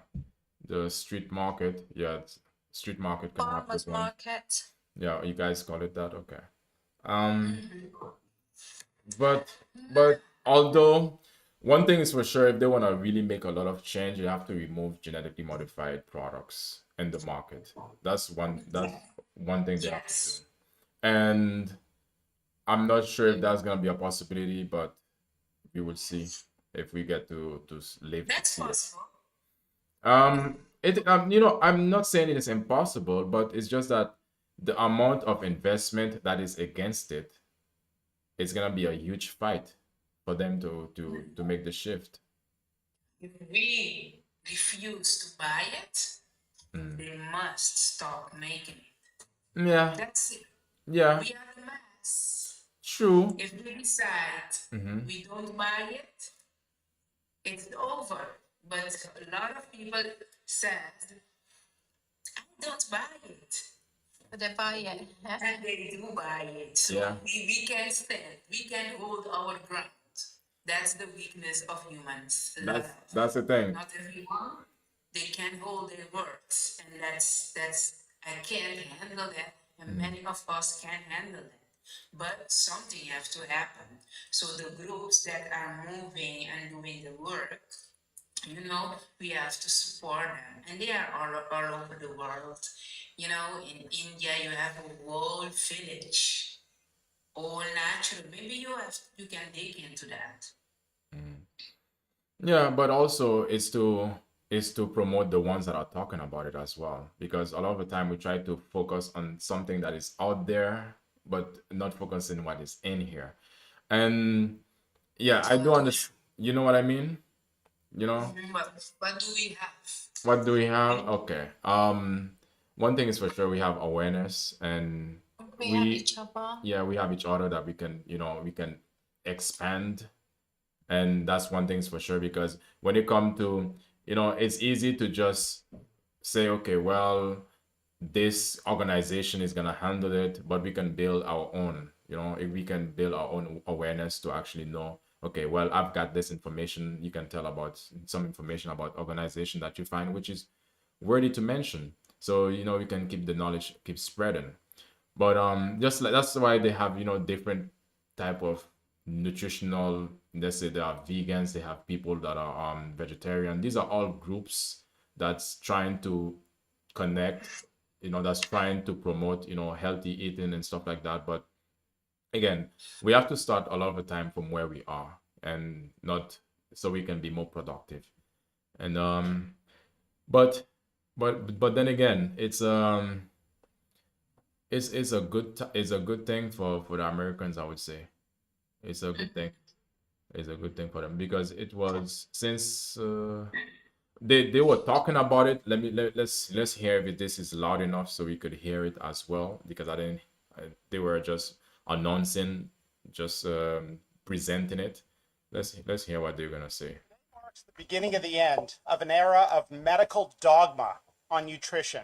[SPEAKER 1] The street market. Yeah. Street market can have
[SPEAKER 6] Farmers
[SPEAKER 1] this one.
[SPEAKER 6] market.
[SPEAKER 1] Yeah. You guys call it that. Okay. Um. But although one thing is for sure, if they want to really make a lot of change, you have to remove genetically modified products in the market. That's one thing they have to do.
[SPEAKER 2] Yes.
[SPEAKER 1] And I'm not sure if that's gonna be a possibility, but we will see if we get to live to
[SPEAKER 2] That's
[SPEAKER 1] see it.
[SPEAKER 2] possible.
[SPEAKER 1] I'm not saying it is impossible, but it's just that the amount of investment that is against it, it's gonna be a huge fight for them to make the shift.
[SPEAKER 2] If we refuse to buy it, they must stop making it.
[SPEAKER 1] Yeah,
[SPEAKER 2] That's it.
[SPEAKER 1] yeah,
[SPEAKER 2] We are the mass.
[SPEAKER 1] True.
[SPEAKER 2] If we decide we don't buy it, it's over. But a lot of people said, I don't buy it.
[SPEAKER 6] But they buy it. Yeah.
[SPEAKER 2] And they do buy it. So
[SPEAKER 1] Yeah.
[SPEAKER 2] we can stand, we can hold our ground. That's the weakness of humans.
[SPEAKER 1] That's the thing.
[SPEAKER 2] Not everyone, they can hold their words. And that's I can't handle that. And many of us can't handle that. But something has to happen. So the groups that are moving and doing the work, we have to support them. And they are all over the world. In India, you have a whole village, all natural. Maybe you can dig into that.
[SPEAKER 1] Yeah, but also it's to promote the ones that are talking about it as well. Because a lot of the time we try to focus on something that is out there, but not focusing what is in here. And yeah, I do understand. You know what I mean? You know?
[SPEAKER 2] What do we have?
[SPEAKER 1] What do we have? Okay. One thing is for sure we have awareness, and
[SPEAKER 6] We have each other.
[SPEAKER 1] yeah, we have each other that we can expand. And that's one thing is for sure, because when it come to, it's easy to just say, okay, well, this organization is gonna handle it, but we can build our own. If we can build our own awareness to actually know, okay, well, I've got this information. You can tell about some information about organization that you find which is worthy to mention. So we can keep the knowledge, keep spreading. But just like that's why they have different type of nutritional. Let's say they are vegans, they have people that are vegetarian. These are all groups that's trying to connect, that's trying to promote healthy eating and stuff like that. But again, we have to start a lot of the time from where we are, and not so we can be more productive. And but then again, it's a good thing for the Americans, I would say. It's a good thing. It's a good thing for them, because it was since they were talking about it. Let's hear if this is loud enough so we could hear it as well, because I didn't. They were just announcing, just presenting it. Let's hear what they're gonna say.
[SPEAKER 8] Marks the beginning of the end of an era of medical dogma on nutrition.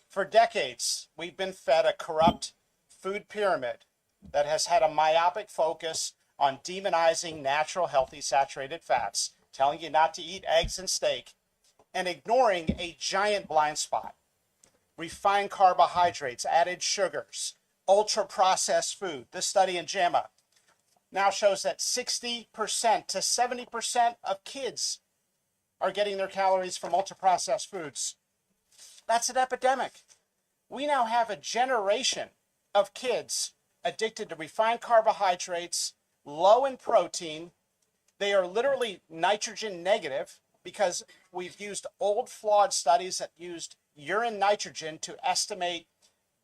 [SPEAKER 8] For decades, we've been fed a corrupt food pyramid that has had a myopic focus on demonizing natural, healthy, saturated fats, telling you not to eat eggs and steak, and ignoring a giant blind spot: refined carbohydrates, added sugars, ultra-processed food. This study in JAMA now shows that 60% to 70% of kids are getting their calories from ultra-processed foods. That's an epidemic. We now have a generation of kids addicted to refined carbohydrates, low in protein. They are literally nitrogen negative because we've used old flawed studies that used urine nitrogen to estimate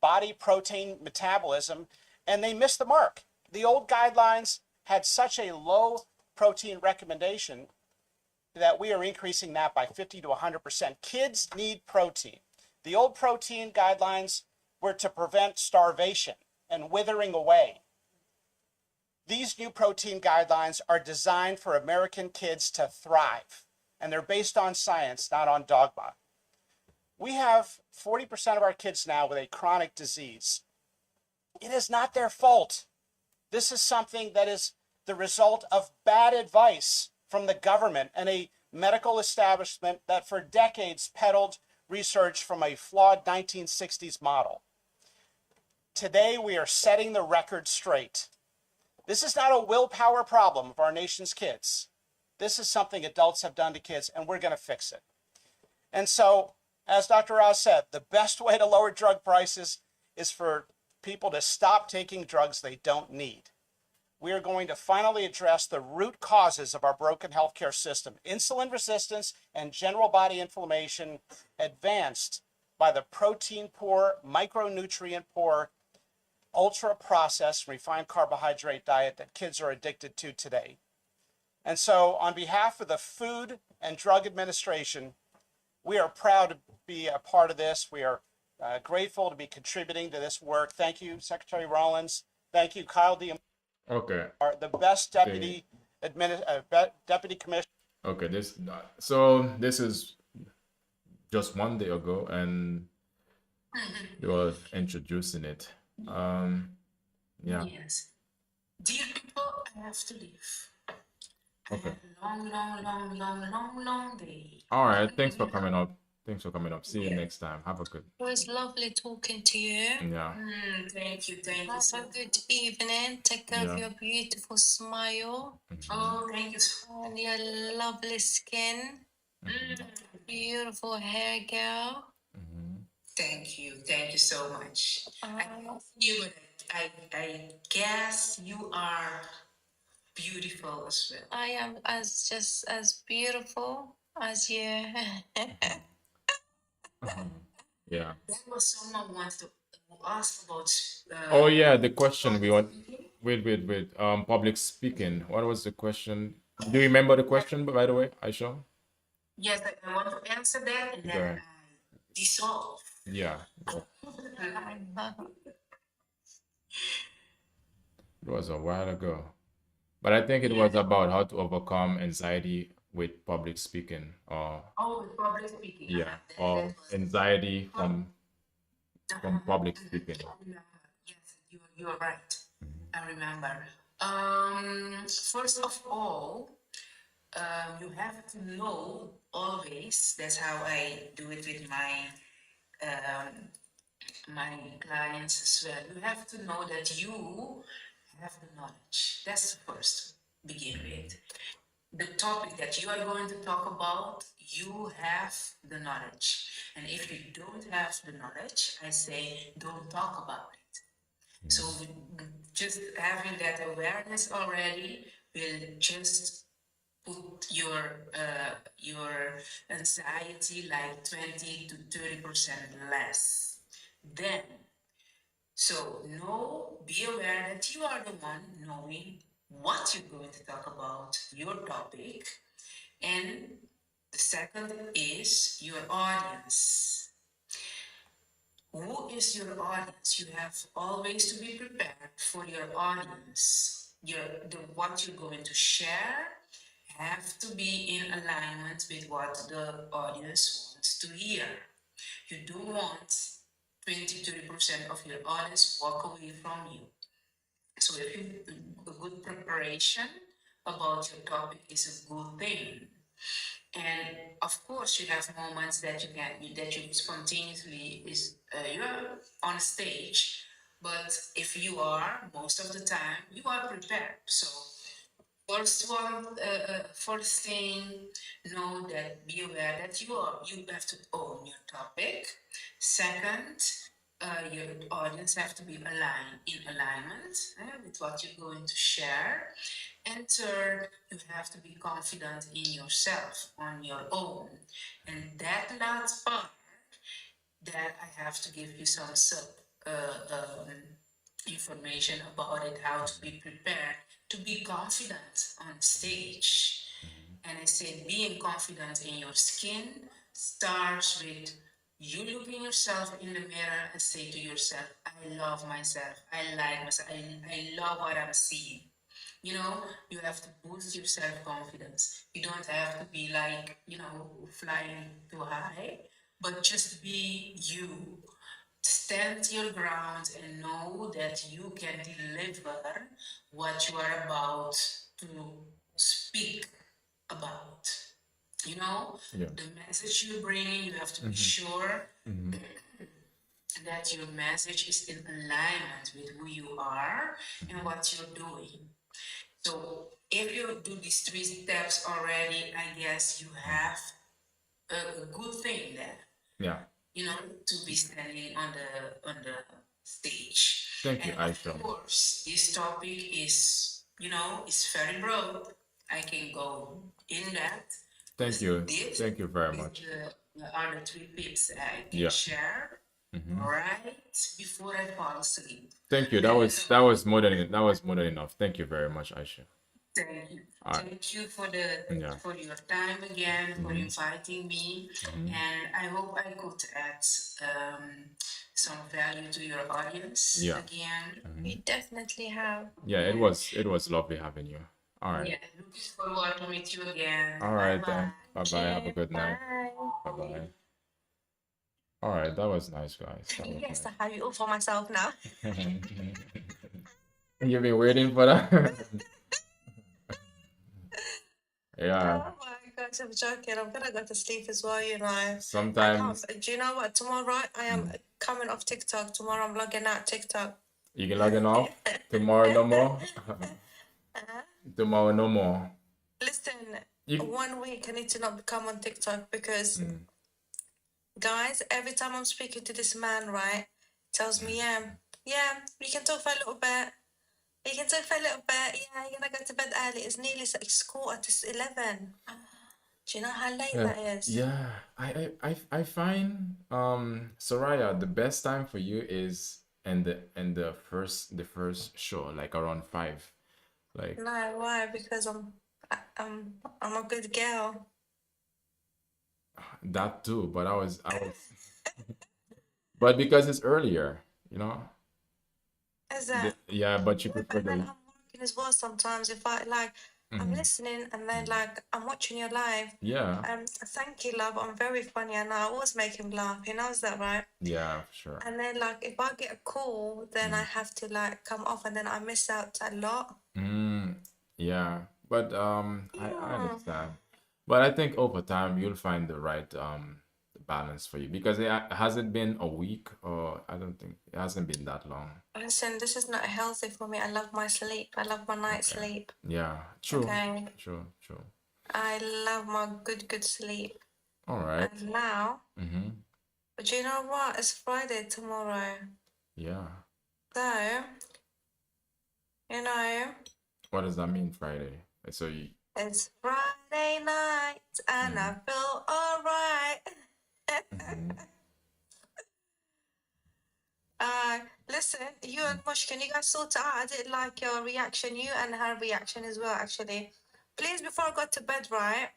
[SPEAKER 8] body protein metabolism, and they missed the mark. The old guidelines had such a low protein recommendation that we are increasing that by 50 to 100%. Kids need protein. The old protein guidelines were to prevent starvation and withering away. These new protein guidelines are designed for American kids to thrive, and they're based on science, not on dogma. We have 40% of our kids now with a chronic disease. It is not their fault. This is something that is the result of bad advice from the government and a medical establishment that for decades peddled research from a flawed 1960s model. Today, we are setting the record straight. This is not a willpower problem of our nation's kids. This is something adults have done to kids, and we're going to fix it. And so, as Dr. Oz said, the best way to lower drug prices is for people to stop taking drugs they don't need. We are going to finally address the root causes of our broken healthcare system: insulin resistance and general body inflammation, advanced by the protein-poor, micronutrient-poor, ultra-processed, refined carbohydrate diet that kids are addicted to today. And so, on behalf of the Food and Drug Administration, we are proud to be a part of this. We are grateful to be contributing to this work. Thank you, Secretary Rollins. Thank you, Kyle D.
[SPEAKER 1] Okay.
[SPEAKER 8] are the best deputy deputy commissioner.
[SPEAKER 1] Okay. So this is just one day ago, and you were introducing it. Yeah.
[SPEAKER 2] Yes. Dear people, I have to leave. I
[SPEAKER 1] Okay.
[SPEAKER 2] have a long day.
[SPEAKER 1] All right. Thanks for coming up. Thanks for coming up. See you
[SPEAKER 2] Yeah.
[SPEAKER 1] next time. Have a good.
[SPEAKER 6] It was lovely talking to you.
[SPEAKER 1] Yeah.
[SPEAKER 2] Thank you
[SPEAKER 6] Have
[SPEAKER 2] so
[SPEAKER 6] a
[SPEAKER 2] much.
[SPEAKER 6] good evening. Take care of
[SPEAKER 1] Yeah.
[SPEAKER 6] your beautiful smile
[SPEAKER 2] Oh, thank you so
[SPEAKER 6] and your lovely skin. Beautiful hair, girl.
[SPEAKER 2] Thank you so much. I don't see you, but I guess you are beautiful as well.
[SPEAKER 6] I am just as beautiful as you.
[SPEAKER 1] Yeah.
[SPEAKER 2] That was someone wanted to ask about.
[SPEAKER 1] Oh yeah, the question we want. Wait. Public speaking. What was the question? Do you remember the question, by the way, Aisha?
[SPEAKER 2] Yes, I want to answer that and
[SPEAKER 1] Go
[SPEAKER 2] then
[SPEAKER 1] ahead.
[SPEAKER 2] I dissolve.
[SPEAKER 1] Yeah. It was a while ago. But I think it was about how to overcome anxiety with public speaking, or
[SPEAKER 2] Oh, with public speaking.
[SPEAKER 1] yeah,
[SPEAKER 2] That
[SPEAKER 1] or
[SPEAKER 2] was
[SPEAKER 1] anxiety from public speaking.
[SPEAKER 2] I remember. Yes, you are right. I remember. First of all, you have to know always. That's how I do it with um, my clients as well. You have to know that you have the knowledge. That's the first begin with. The topic that you are going to talk about, you have the knowledge. And if you don't have the knowledge, I say don't talk about it. So just having that awareness already will just put your anxiety like 20 to 30% less. Then, so know, be aware that you are the one knowing what you're going to talk about, your topic, and the second is your audience. Who is your audience? You have always to be prepared for your audience. What you're going to share have to be in alignment with what the audience wants to hear. You don't want 20-30% of your audience walk away from you. So if you a good preparation about your topic is a good thing. And of course, you have moments that you spontaneously you're on stage, but if you are most of the time you are prepared. So first thing, know that be aware that you have to own your topic. Second, your audience have to be in alignment with what you're going to share. And third, you have to be confident in yourself on your own. And that last part, that I have to give you some information about it, how to be prepared to be confident on stage. And I said, being confident in your skin starts with you looking yourself in the mirror and say to yourself, I love myself, I like myself, I love what I'm seeing. You have to boost your self-confidence. You don't have to be like, flying too high, but just be you. Stand your ground and know that you can deliver what you are about to speak about.
[SPEAKER 1] Yeah.
[SPEAKER 2] The message you're bringing, you have to be sure that your message is in alignment with who you are and what you're doing. So if you do these 3 steps already, I guess you have a good thing there,
[SPEAKER 1] Yeah.
[SPEAKER 2] to be standing on the stage.
[SPEAKER 1] Thank you,
[SPEAKER 2] And of
[SPEAKER 1] Aisha.
[SPEAKER 2] course, this topic is very broad. I can go in that.
[SPEAKER 1] Thank you.
[SPEAKER 2] This
[SPEAKER 1] Thank you very
[SPEAKER 2] is
[SPEAKER 1] much.
[SPEAKER 2] the other 3 tips I can
[SPEAKER 1] Yeah.
[SPEAKER 2] share right before I fall asleep.
[SPEAKER 1] Thank you. That was more than enough. Thank you very much, Aisha.
[SPEAKER 2] Thank you.
[SPEAKER 1] All right.
[SPEAKER 2] Thank you
[SPEAKER 1] Yeah.
[SPEAKER 2] for your time again, for inviting me. And I hope I could add some value to your audience
[SPEAKER 1] Yeah.
[SPEAKER 2] again.
[SPEAKER 6] We definitely have.
[SPEAKER 1] Yeah, it was lovely having you. All right.
[SPEAKER 2] Yeah, looking forward to meet you again.
[SPEAKER 1] All
[SPEAKER 2] Bye
[SPEAKER 1] right then.
[SPEAKER 2] bye.
[SPEAKER 1] Bye bye. Have a good night.
[SPEAKER 6] Bye.
[SPEAKER 1] Bye bye. All right, that was nice, guys. That was
[SPEAKER 6] Yes, I have it all for myself now.
[SPEAKER 1] nice. You've been waiting for that? Yeah.
[SPEAKER 6] Oh my gosh, I'm joking. I'm gonna go to sleep as well, you know. I can't.
[SPEAKER 1] Sometimes
[SPEAKER 6] Do you know what? Tomorrow I am coming off TikTok. Tomorrow I'm logging out TikTok.
[SPEAKER 1] you can log in off. Tomorrow no more. Tomorrow no more.
[SPEAKER 6] Listen,
[SPEAKER 1] You
[SPEAKER 6] 1 week I need to not become on TikTok because, guys, every time I'm speaking to this man, right, tells me, yeah, we can talk for a little bit. You can talk for a little bit. Yeah, you're gonna go to bed early. It's nearly it's quarter to 11. Do you know how late that is?
[SPEAKER 1] yeah, I find Soraya, the best time for you is in the first show, like around 5. Like
[SPEAKER 6] No, why? Because I'm a good girl.
[SPEAKER 1] that too, but I was but because it's earlier, you know?
[SPEAKER 6] Is that?
[SPEAKER 1] Yeah, but you prefer
[SPEAKER 6] But then
[SPEAKER 1] the
[SPEAKER 6] I'm working as well sometimes. If I like, I'm listening and then like I'm watching your live.
[SPEAKER 1] yeah,
[SPEAKER 6] Thank you, love. I'm very funny and I always make him laugh. He knows that, right?
[SPEAKER 1] yeah, sure.
[SPEAKER 6] And then like if I get a call, then I have to like come off and then I miss out a lot.
[SPEAKER 1] Yeah, but I understand. But I think over time you'll find the right balance for you because it hasn't been a week, or I don't think it hasn't been that long.
[SPEAKER 6] Listen, this is not healthy for me. I love my sleep. I love my night sleep.
[SPEAKER 1] Yeah, true.
[SPEAKER 6] Okay.
[SPEAKER 1] True.
[SPEAKER 6] I love my good sleep.
[SPEAKER 1] All right.
[SPEAKER 6] And now,
[SPEAKER 1] Mm-hmm.
[SPEAKER 6] but you know what? It's Friday tomorrow.
[SPEAKER 1] Yeah.
[SPEAKER 6] So, you know,
[SPEAKER 1] What does that mean, Friday? So you
[SPEAKER 6] it's Friday night and I feel alright. Listen, you and Mush, can you guys sort it out? I did like your reaction, you and her reaction as well, actually. Please, before I go to bed, right?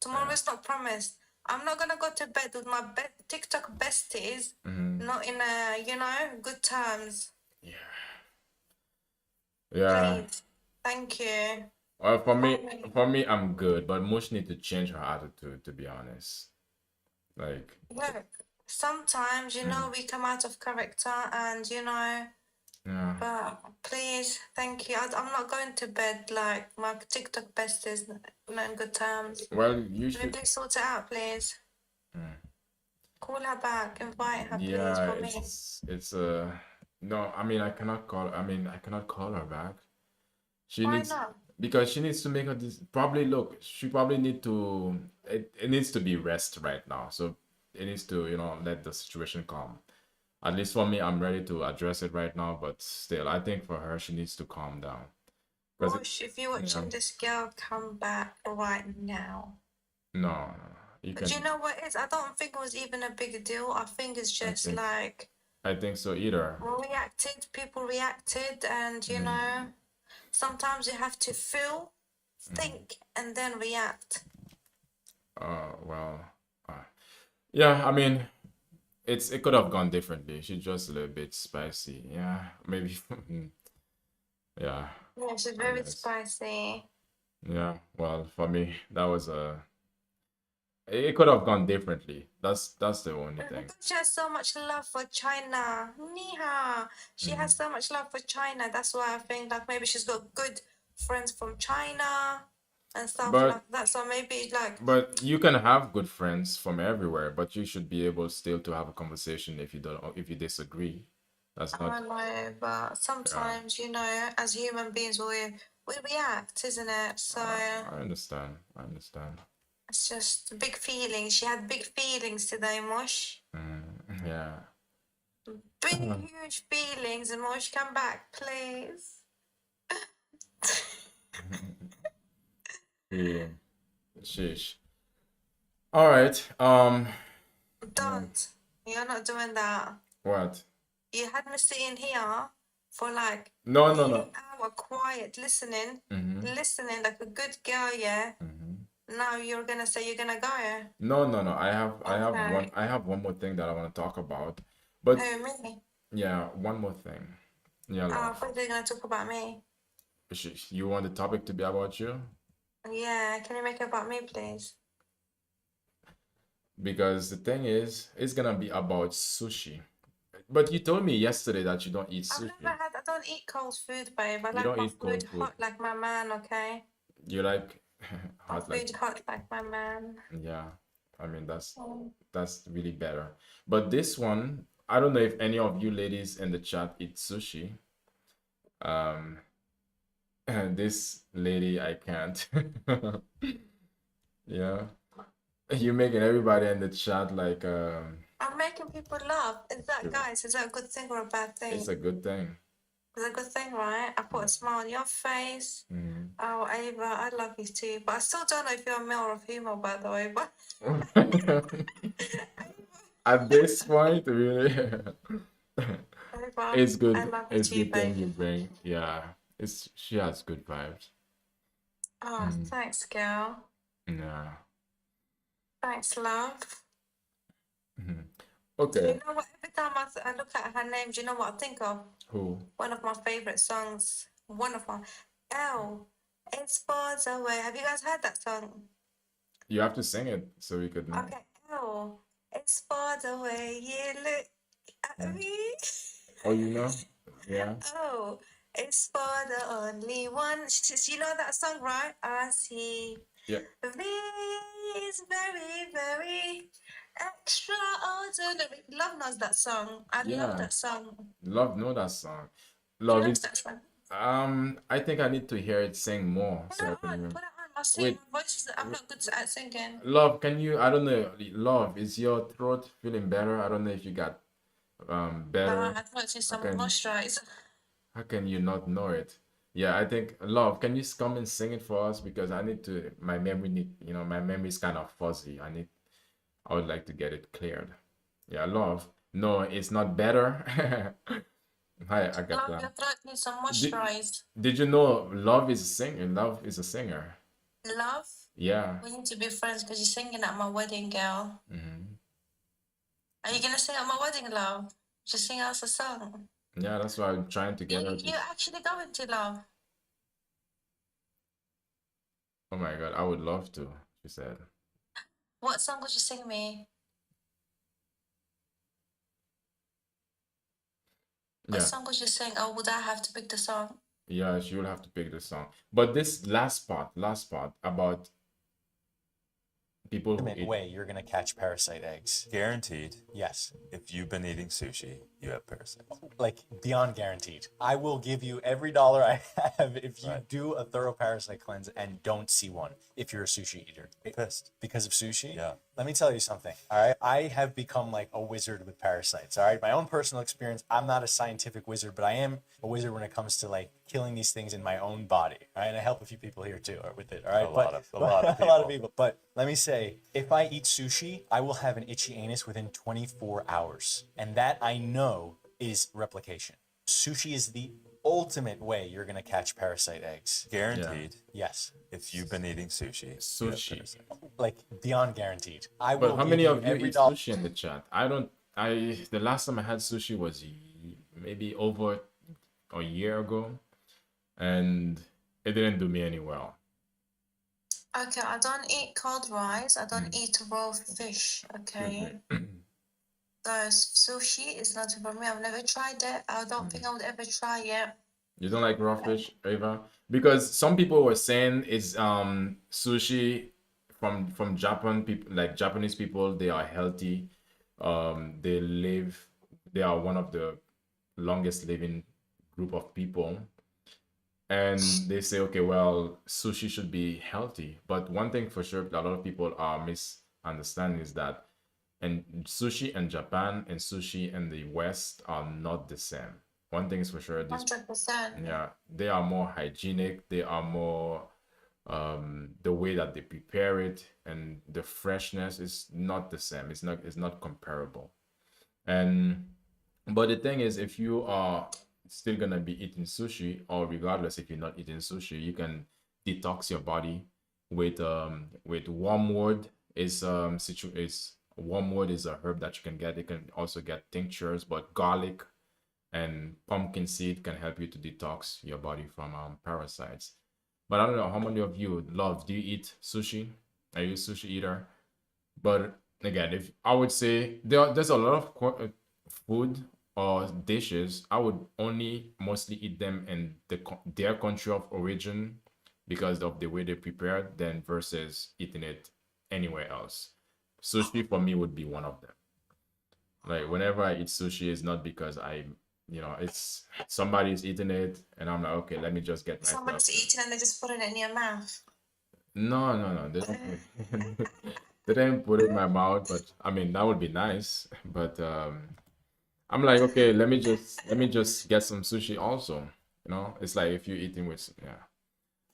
[SPEAKER 6] Tomorrow is not promised. I'm not gonna go to bed with my TikTok besties, not in good terms.
[SPEAKER 1] yeah. Yeah.
[SPEAKER 6] Please, thank you.
[SPEAKER 1] Well, for me, I'm good, but Mush need to change her attitude, to be honest. Like,
[SPEAKER 6] Look, sometimes we come out of character, and
[SPEAKER 1] yeah.
[SPEAKER 6] But please, thank you. I'm not going to bed like my TikTok besties, not in good terms.
[SPEAKER 1] Well, you
[SPEAKER 6] Can you
[SPEAKER 1] should.
[SPEAKER 6] please sort it out, please? Call her back, invite her, please,
[SPEAKER 1] Yeah,
[SPEAKER 6] for me.
[SPEAKER 1] it's no, I cannot call her back. She
[SPEAKER 6] Why
[SPEAKER 1] needs
[SPEAKER 6] not?
[SPEAKER 1] because she needs to make probably look, she probably need to it needs to be rest right now. So it needs to, let the situation calm. At least for me, I'm ready to address it right now, but still, I think for her, she needs to calm down. Because
[SPEAKER 6] Gosh, if you're watching this girl, come back right now.
[SPEAKER 1] no, you
[SPEAKER 6] But
[SPEAKER 1] can.
[SPEAKER 6] you know what it is? I don't think it was even a big deal. I think it's just
[SPEAKER 1] think-
[SPEAKER 6] like
[SPEAKER 1] I think so either.
[SPEAKER 6] people reacted, and sometimes you have to feel, think, and then react.
[SPEAKER 1] Well, yeah, I mean, it could have gone differently. She's just a little bit spicy. Yeah, maybe. Yeah.
[SPEAKER 6] Yeah, she's very
[SPEAKER 1] guess.
[SPEAKER 6] spicy.
[SPEAKER 1] Yeah. Well, for me, that was it could have gone differently. That's the only thing.
[SPEAKER 6] She has so much love for China. Niha. She has so much love for China. That's why I think like maybe she's got good friends from China and stuff
[SPEAKER 1] But-
[SPEAKER 6] like that. So maybe like
[SPEAKER 1] But you can have good friends from everywhere, but you should be able still to have a conversation if you disagree. That's
[SPEAKER 6] I
[SPEAKER 1] not.
[SPEAKER 6] know, but sometimes as human beings we react, isn't it? So
[SPEAKER 1] I understand. I understand.
[SPEAKER 6] it's just big feelings. She had big feelings today, Mosh.
[SPEAKER 1] Yeah.
[SPEAKER 6] Big huge feelings, and Mosh, come back, please.
[SPEAKER 1] Yeah. Sheesh. All right.
[SPEAKER 6] Don't. You're not doing that.
[SPEAKER 1] What?
[SPEAKER 6] You had me sitting here for like
[SPEAKER 1] No.
[SPEAKER 6] an hour quiet listening like a good girl, yeah. Now you're gonna say you're gonna go.
[SPEAKER 1] No. I have
[SPEAKER 6] Okay.
[SPEAKER 1] one more thing that I want to talk about. But
[SPEAKER 6] Who, me?
[SPEAKER 1] yeah, one more thing. Yeah,
[SPEAKER 6] Oh, I
[SPEAKER 1] love.
[SPEAKER 6] thought they were going to talk about me.
[SPEAKER 1] You want the topic to be about you?
[SPEAKER 6] Yeah, can you make it about me, please?
[SPEAKER 1] Because the thing is, it's gonna be about sushi. But you told me yesterday that you don't eat
[SPEAKER 6] I've
[SPEAKER 1] sushi.
[SPEAKER 6] never had, I don't eat cold food, babe. I
[SPEAKER 1] You
[SPEAKER 6] like
[SPEAKER 1] don't
[SPEAKER 6] my
[SPEAKER 1] eat
[SPEAKER 6] food
[SPEAKER 1] cold food.
[SPEAKER 6] hot like my man, okay?
[SPEAKER 1] You like
[SPEAKER 6] My
[SPEAKER 1] hot like
[SPEAKER 6] food hot like my man.
[SPEAKER 1] yeah. I mean
[SPEAKER 6] Mm.
[SPEAKER 1] that's really better. But this one, I don't know if any of you ladies in the chat eat sushi. Um, this lady I can't. Yeah, you making everybody in the chat like
[SPEAKER 6] I'm making people laugh. Is that, guys, is that a good thing or a bad thing?
[SPEAKER 1] it's a good thing.
[SPEAKER 6] It's a good thing, right? I put a smile on your face.
[SPEAKER 1] Mhm.
[SPEAKER 6] Oh, Ava, I love you too. But I still don't know if you're a male or a female, by the way. But
[SPEAKER 1] At this point, really,
[SPEAKER 6] Ava,
[SPEAKER 1] it's
[SPEAKER 6] I
[SPEAKER 1] good.
[SPEAKER 6] love you
[SPEAKER 1] It's
[SPEAKER 6] too,
[SPEAKER 1] good thing you
[SPEAKER 6] babe.
[SPEAKER 1] bring. Yeah, it's she has good vibes.
[SPEAKER 6] Oh, thanks, girl.
[SPEAKER 1] Yeah.
[SPEAKER 6] Thanks, love.
[SPEAKER 1] Mhm.
[SPEAKER 6] You
[SPEAKER 1] Okay.
[SPEAKER 6] know what? Every time I look at her name, do you know what I think of?
[SPEAKER 1] Who?
[SPEAKER 6] One of my favorite songs. One of my. L. It's Bars Away. Have you guys heard that song?
[SPEAKER 1] You have to sing it so we could know.
[SPEAKER 6] Okay. L. It's Bars Away. You look at me.
[SPEAKER 1] Oh, you know? Yeah.
[SPEAKER 6] Oh, it's for the only one. You know that song, right? I see.
[SPEAKER 1] Yeah.
[SPEAKER 6] Is very, very extraordinary. Love knows that song. I love
[SPEAKER 1] Yeah.
[SPEAKER 6] that song.
[SPEAKER 1] Love know that song.
[SPEAKER 6] He
[SPEAKER 1] Love
[SPEAKER 6] knows
[SPEAKER 1] is
[SPEAKER 6] that song.
[SPEAKER 1] I think I need to hear it sing more
[SPEAKER 6] Put
[SPEAKER 1] so I
[SPEAKER 6] it
[SPEAKER 1] can
[SPEAKER 6] on.
[SPEAKER 1] remember.
[SPEAKER 6] Put it on. I sing.
[SPEAKER 1] Wait,
[SPEAKER 6] My voice is. I'm not good at singing.
[SPEAKER 1] Love, can you I don't know, Love, is your throat feeling better? I don't know if you got
[SPEAKER 6] No,
[SPEAKER 1] better.
[SPEAKER 6] I had to take some moisturize.
[SPEAKER 1] How can you not know it? Yeah, I think Love, can you come and sing it for us? Because I need to my memory need my memory is kind of fuzzy. I would like to get it cleared. Yeah, Love. No, it's not better. Hi,
[SPEAKER 6] Love,
[SPEAKER 1] Agatha.
[SPEAKER 6] your throat needs some
[SPEAKER 1] Did,
[SPEAKER 6] moisturize.
[SPEAKER 1] did you know Love is a singer? Love is a singer.
[SPEAKER 6] Love,
[SPEAKER 1] Yeah.
[SPEAKER 6] we need to be friends because you're singing at my wedding, girl. Are you gonna sing at my wedding, love? Just sing us a song.
[SPEAKER 1] Yeah, that's why I'm trying to get her
[SPEAKER 6] You actually going to, love?
[SPEAKER 1] Oh my God, I would love to, she said.
[SPEAKER 6] What song would you sing me? What
[SPEAKER 1] Yeah.
[SPEAKER 6] song would you sing? Or would I have to pick the song?
[SPEAKER 1] Yeah, she will have to pick the song. But this last part about people who
[SPEAKER 9] Ultimate
[SPEAKER 1] eat.
[SPEAKER 9] way you're gonna catch parasite eggs.
[SPEAKER 10] Guaranteed.
[SPEAKER 9] Yes,
[SPEAKER 10] If you've been eating sushi, you have parasites.
[SPEAKER 9] like beyond guaranteed. I will give you every dollar I have if you
[SPEAKER 10] Right.
[SPEAKER 9] do a thorough parasite cleanse and don't see one. If you're a sushi eater,
[SPEAKER 10] Pissed.
[SPEAKER 9] because of sushi.
[SPEAKER 10] Yeah.
[SPEAKER 9] Let me tell you something. All right, I have become like a wizard with parasites. All right, my own personal experience. I'm not a scientific wizard, but I am a wizard when it comes to like killing these things in my own body. All right, and I help a few people here too with it. All right,
[SPEAKER 10] A lot of
[SPEAKER 9] a lot of
[SPEAKER 10] people.
[SPEAKER 9] people. But let me say, if I eat sushi, I will have an itchy anus within 24 hours, and that I know is replication. Sushi is the ultimate way you're gonna catch parasite eggs.
[SPEAKER 10] Guaranteed.
[SPEAKER 9] Yes,
[SPEAKER 10] If you've been eating sushi, you have
[SPEAKER 1] Sushi.
[SPEAKER 10] parasites.
[SPEAKER 9] like beyond guaranteed. I
[SPEAKER 1] But
[SPEAKER 9] will
[SPEAKER 1] how
[SPEAKER 9] give
[SPEAKER 1] many
[SPEAKER 9] you
[SPEAKER 1] of you
[SPEAKER 9] every
[SPEAKER 1] eat
[SPEAKER 9] dollar.
[SPEAKER 1] sushi in the chat? The last time I had sushi was maybe over a year ago, and it didn't do me any well.
[SPEAKER 6] Okay, I don't eat cold rice. I don't eat raw fish. Okay. So sushi is not for me. I've never tried it. I don't think I would ever try it.
[SPEAKER 1] You don't like raw fish, Ava? Because some people were saying it's sushi from Japan, people like Japanese people, they are healthy. They are one of the longest living group of people. And they say, okay, well, sushi should be healthy. But one thing for sure, a lot of people are misunderstanding is that and sushi in Japan and sushi in the West are not the same. One thing is for sure,
[SPEAKER 6] 100%.
[SPEAKER 1] yeah, they are more hygienic. They are more the way that they prepare it and the freshness is not the same. It's not comparable. And but the thing is, if you are still gonna be eating sushi, or regardless if you're not eating sushi, you can detox your body with wormwood is wormwood is a herb that you can get. You can also get tinctures, but garlic and pumpkin seed can help you to detox your body from parasites. But I don't know how many of you love. Do you eat sushi? Are you a sushi eater? But again, if I would say there's a lot of food or dishes, I would only mostly eat them in their country of origin because of the way they prepared, than versus eating it anywhere else. Sushi for me would be one of them. Like whenever I eat sushi, it's not because it's somebody's eating it and I'm like, okay, let me just get myself.
[SPEAKER 6] Somebody's eating and they're just putting it in your mouth.
[SPEAKER 1] No, no, no. They don't they didn't put it in my mouth, but I mean that would be nice. But I'm like, okay, let me just get some sushi also. It's like if you're eating with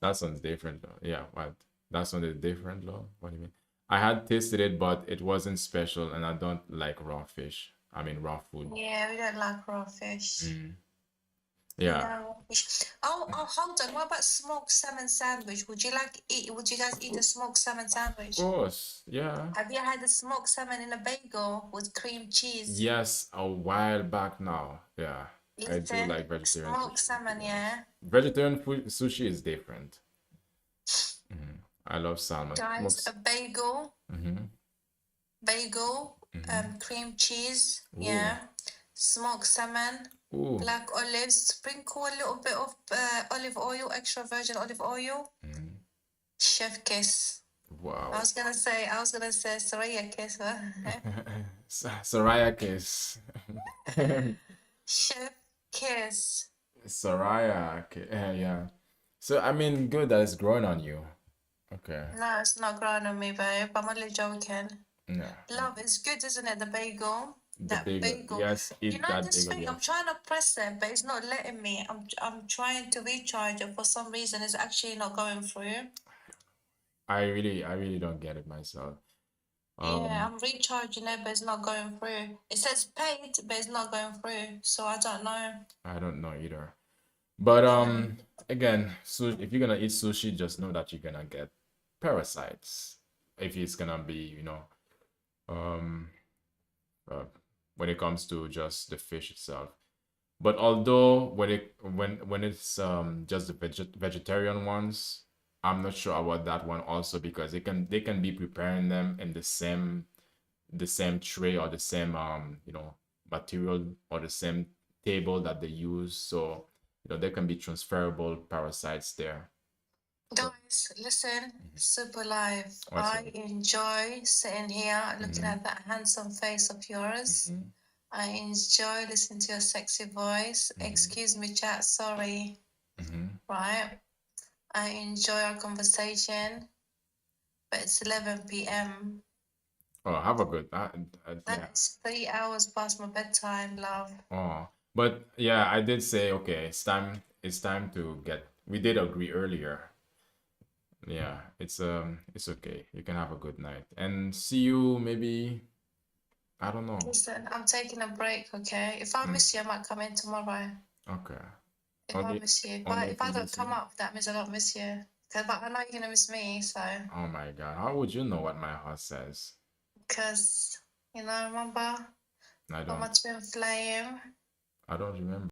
[SPEAKER 1] that sounds different though. Yeah, what? That sounded different though. What do you mean? I had tasted it, but it wasn't special, and I don't like raw fish. I mean raw food.
[SPEAKER 6] Yeah, we don't like raw fish.
[SPEAKER 1] Yeah.
[SPEAKER 6] No. Oh, hold on. What about smoked salmon sandwich? Would you guys eat a smoked salmon sandwich?
[SPEAKER 1] Of course. Yeah.
[SPEAKER 6] Have you had a smoked salmon in a bagel with cream cheese?
[SPEAKER 1] Yes, a while back now. Yeah. I do
[SPEAKER 6] Listen,
[SPEAKER 1] like vegetarian
[SPEAKER 6] smoked
[SPEAKER 1] sushi, to
[SPEAKER 6] salmon,
[SPEAKER 1] be honest.
[SPEAKER 6] yeah.
[SPEAKER 1] Vegetarian food sushi is different. I love salmon.
[SPEAKER 6] Guys, a bagel, cream cheese, yeah. Smoked salmon,
[SPEAKER 1] Ooh.
[SPEAKER 6] black olives, sprinkle a little bit of olive oil, extra virgin olive oil. Chef kiss.
[SPEAKER 1] Wow.
[SPEAKER 6] I was gonna say Soraya kiss.
[SPEAKER 1] Soraya kiss.
[SPEAKER 6] Chef kiss.
[SPEAKER 1] Soraya. Okay. Yeah. So I mean, good that it's growing on you. Okay.
[SPEAKER 6] No, it's not growing on me, babe. I'm only joking.
[SPEAKER 1] Yeah.
[SPEAKER 6] Love, it's good, isn't it? The bagel.
[SPEAKER 1] The bagel. Yes, eat that
[SPEAKER 6] This
[SPEAKER 1] bagel.
[SPEAKER 6] thing, I'm
[SPEAKER 1] Yes.
[SPEAKER 6] trying to press it, but it's not letting me. I'm trying to recharge it. For some reason, it's actually not going through.
[SPEAKER 1] I really don't get it myself.
[SPEAKER 6] Yeah, I'm recharging it, but it's not going through. It says paid, but it's not going through. So I don't know.
[SPEAKER 1] I don't know either. But again, so if you're gonna eat sushi, just know that you're gonna get parasites. If it's gonna be, when it comes to just the fish itself. But although when it's just the vegetarian ones, I'm not sure about that one also, because they can be preparing them in the same tray or the same material or the same table that they use, so there can be transferable parasites there.
[SPEAKER 6] Guys, listen, super live.
[SPEAKER 1] What's
[SPEAKER 6] I enjoy sitting here looking at that handsome face of yours. I enjoy listening to your sexy voice. Excuse me, chat, sorry. Right? I enjoy our conversation, but it's 11 p.m.
[SPEAKER 1] Oh, have a good yeah.
[SPEAKER 6] That's 3 hours past my bedtime, love.
[SPEAKER 1] Oh, but yeah, I did say, okay, it's time to get, we did agree earlier. Yeah, it's okay. You can have a good night and see you maybe, I don't know.
[SPEAKER 6] Listen, I'm taking a break, okay? If I miss you, I might come in tomorrow.
[SPEAKER 1] Okay.
[SPEAKER 6] If I miss you. But if I don't come up, that means I don't miss you. But I know you're gonna miss me, so.
[SPEAKER 1] Oh my God, how would you know what my heart says?
[SPEAKER 6] Because, remember?
[SPEAKER 1] I
[SPEAKER 6] On my
[SPEAKER 1] don't.
[SPEAKER 6] twin flame.
[SPEAKER 1] I don't remember.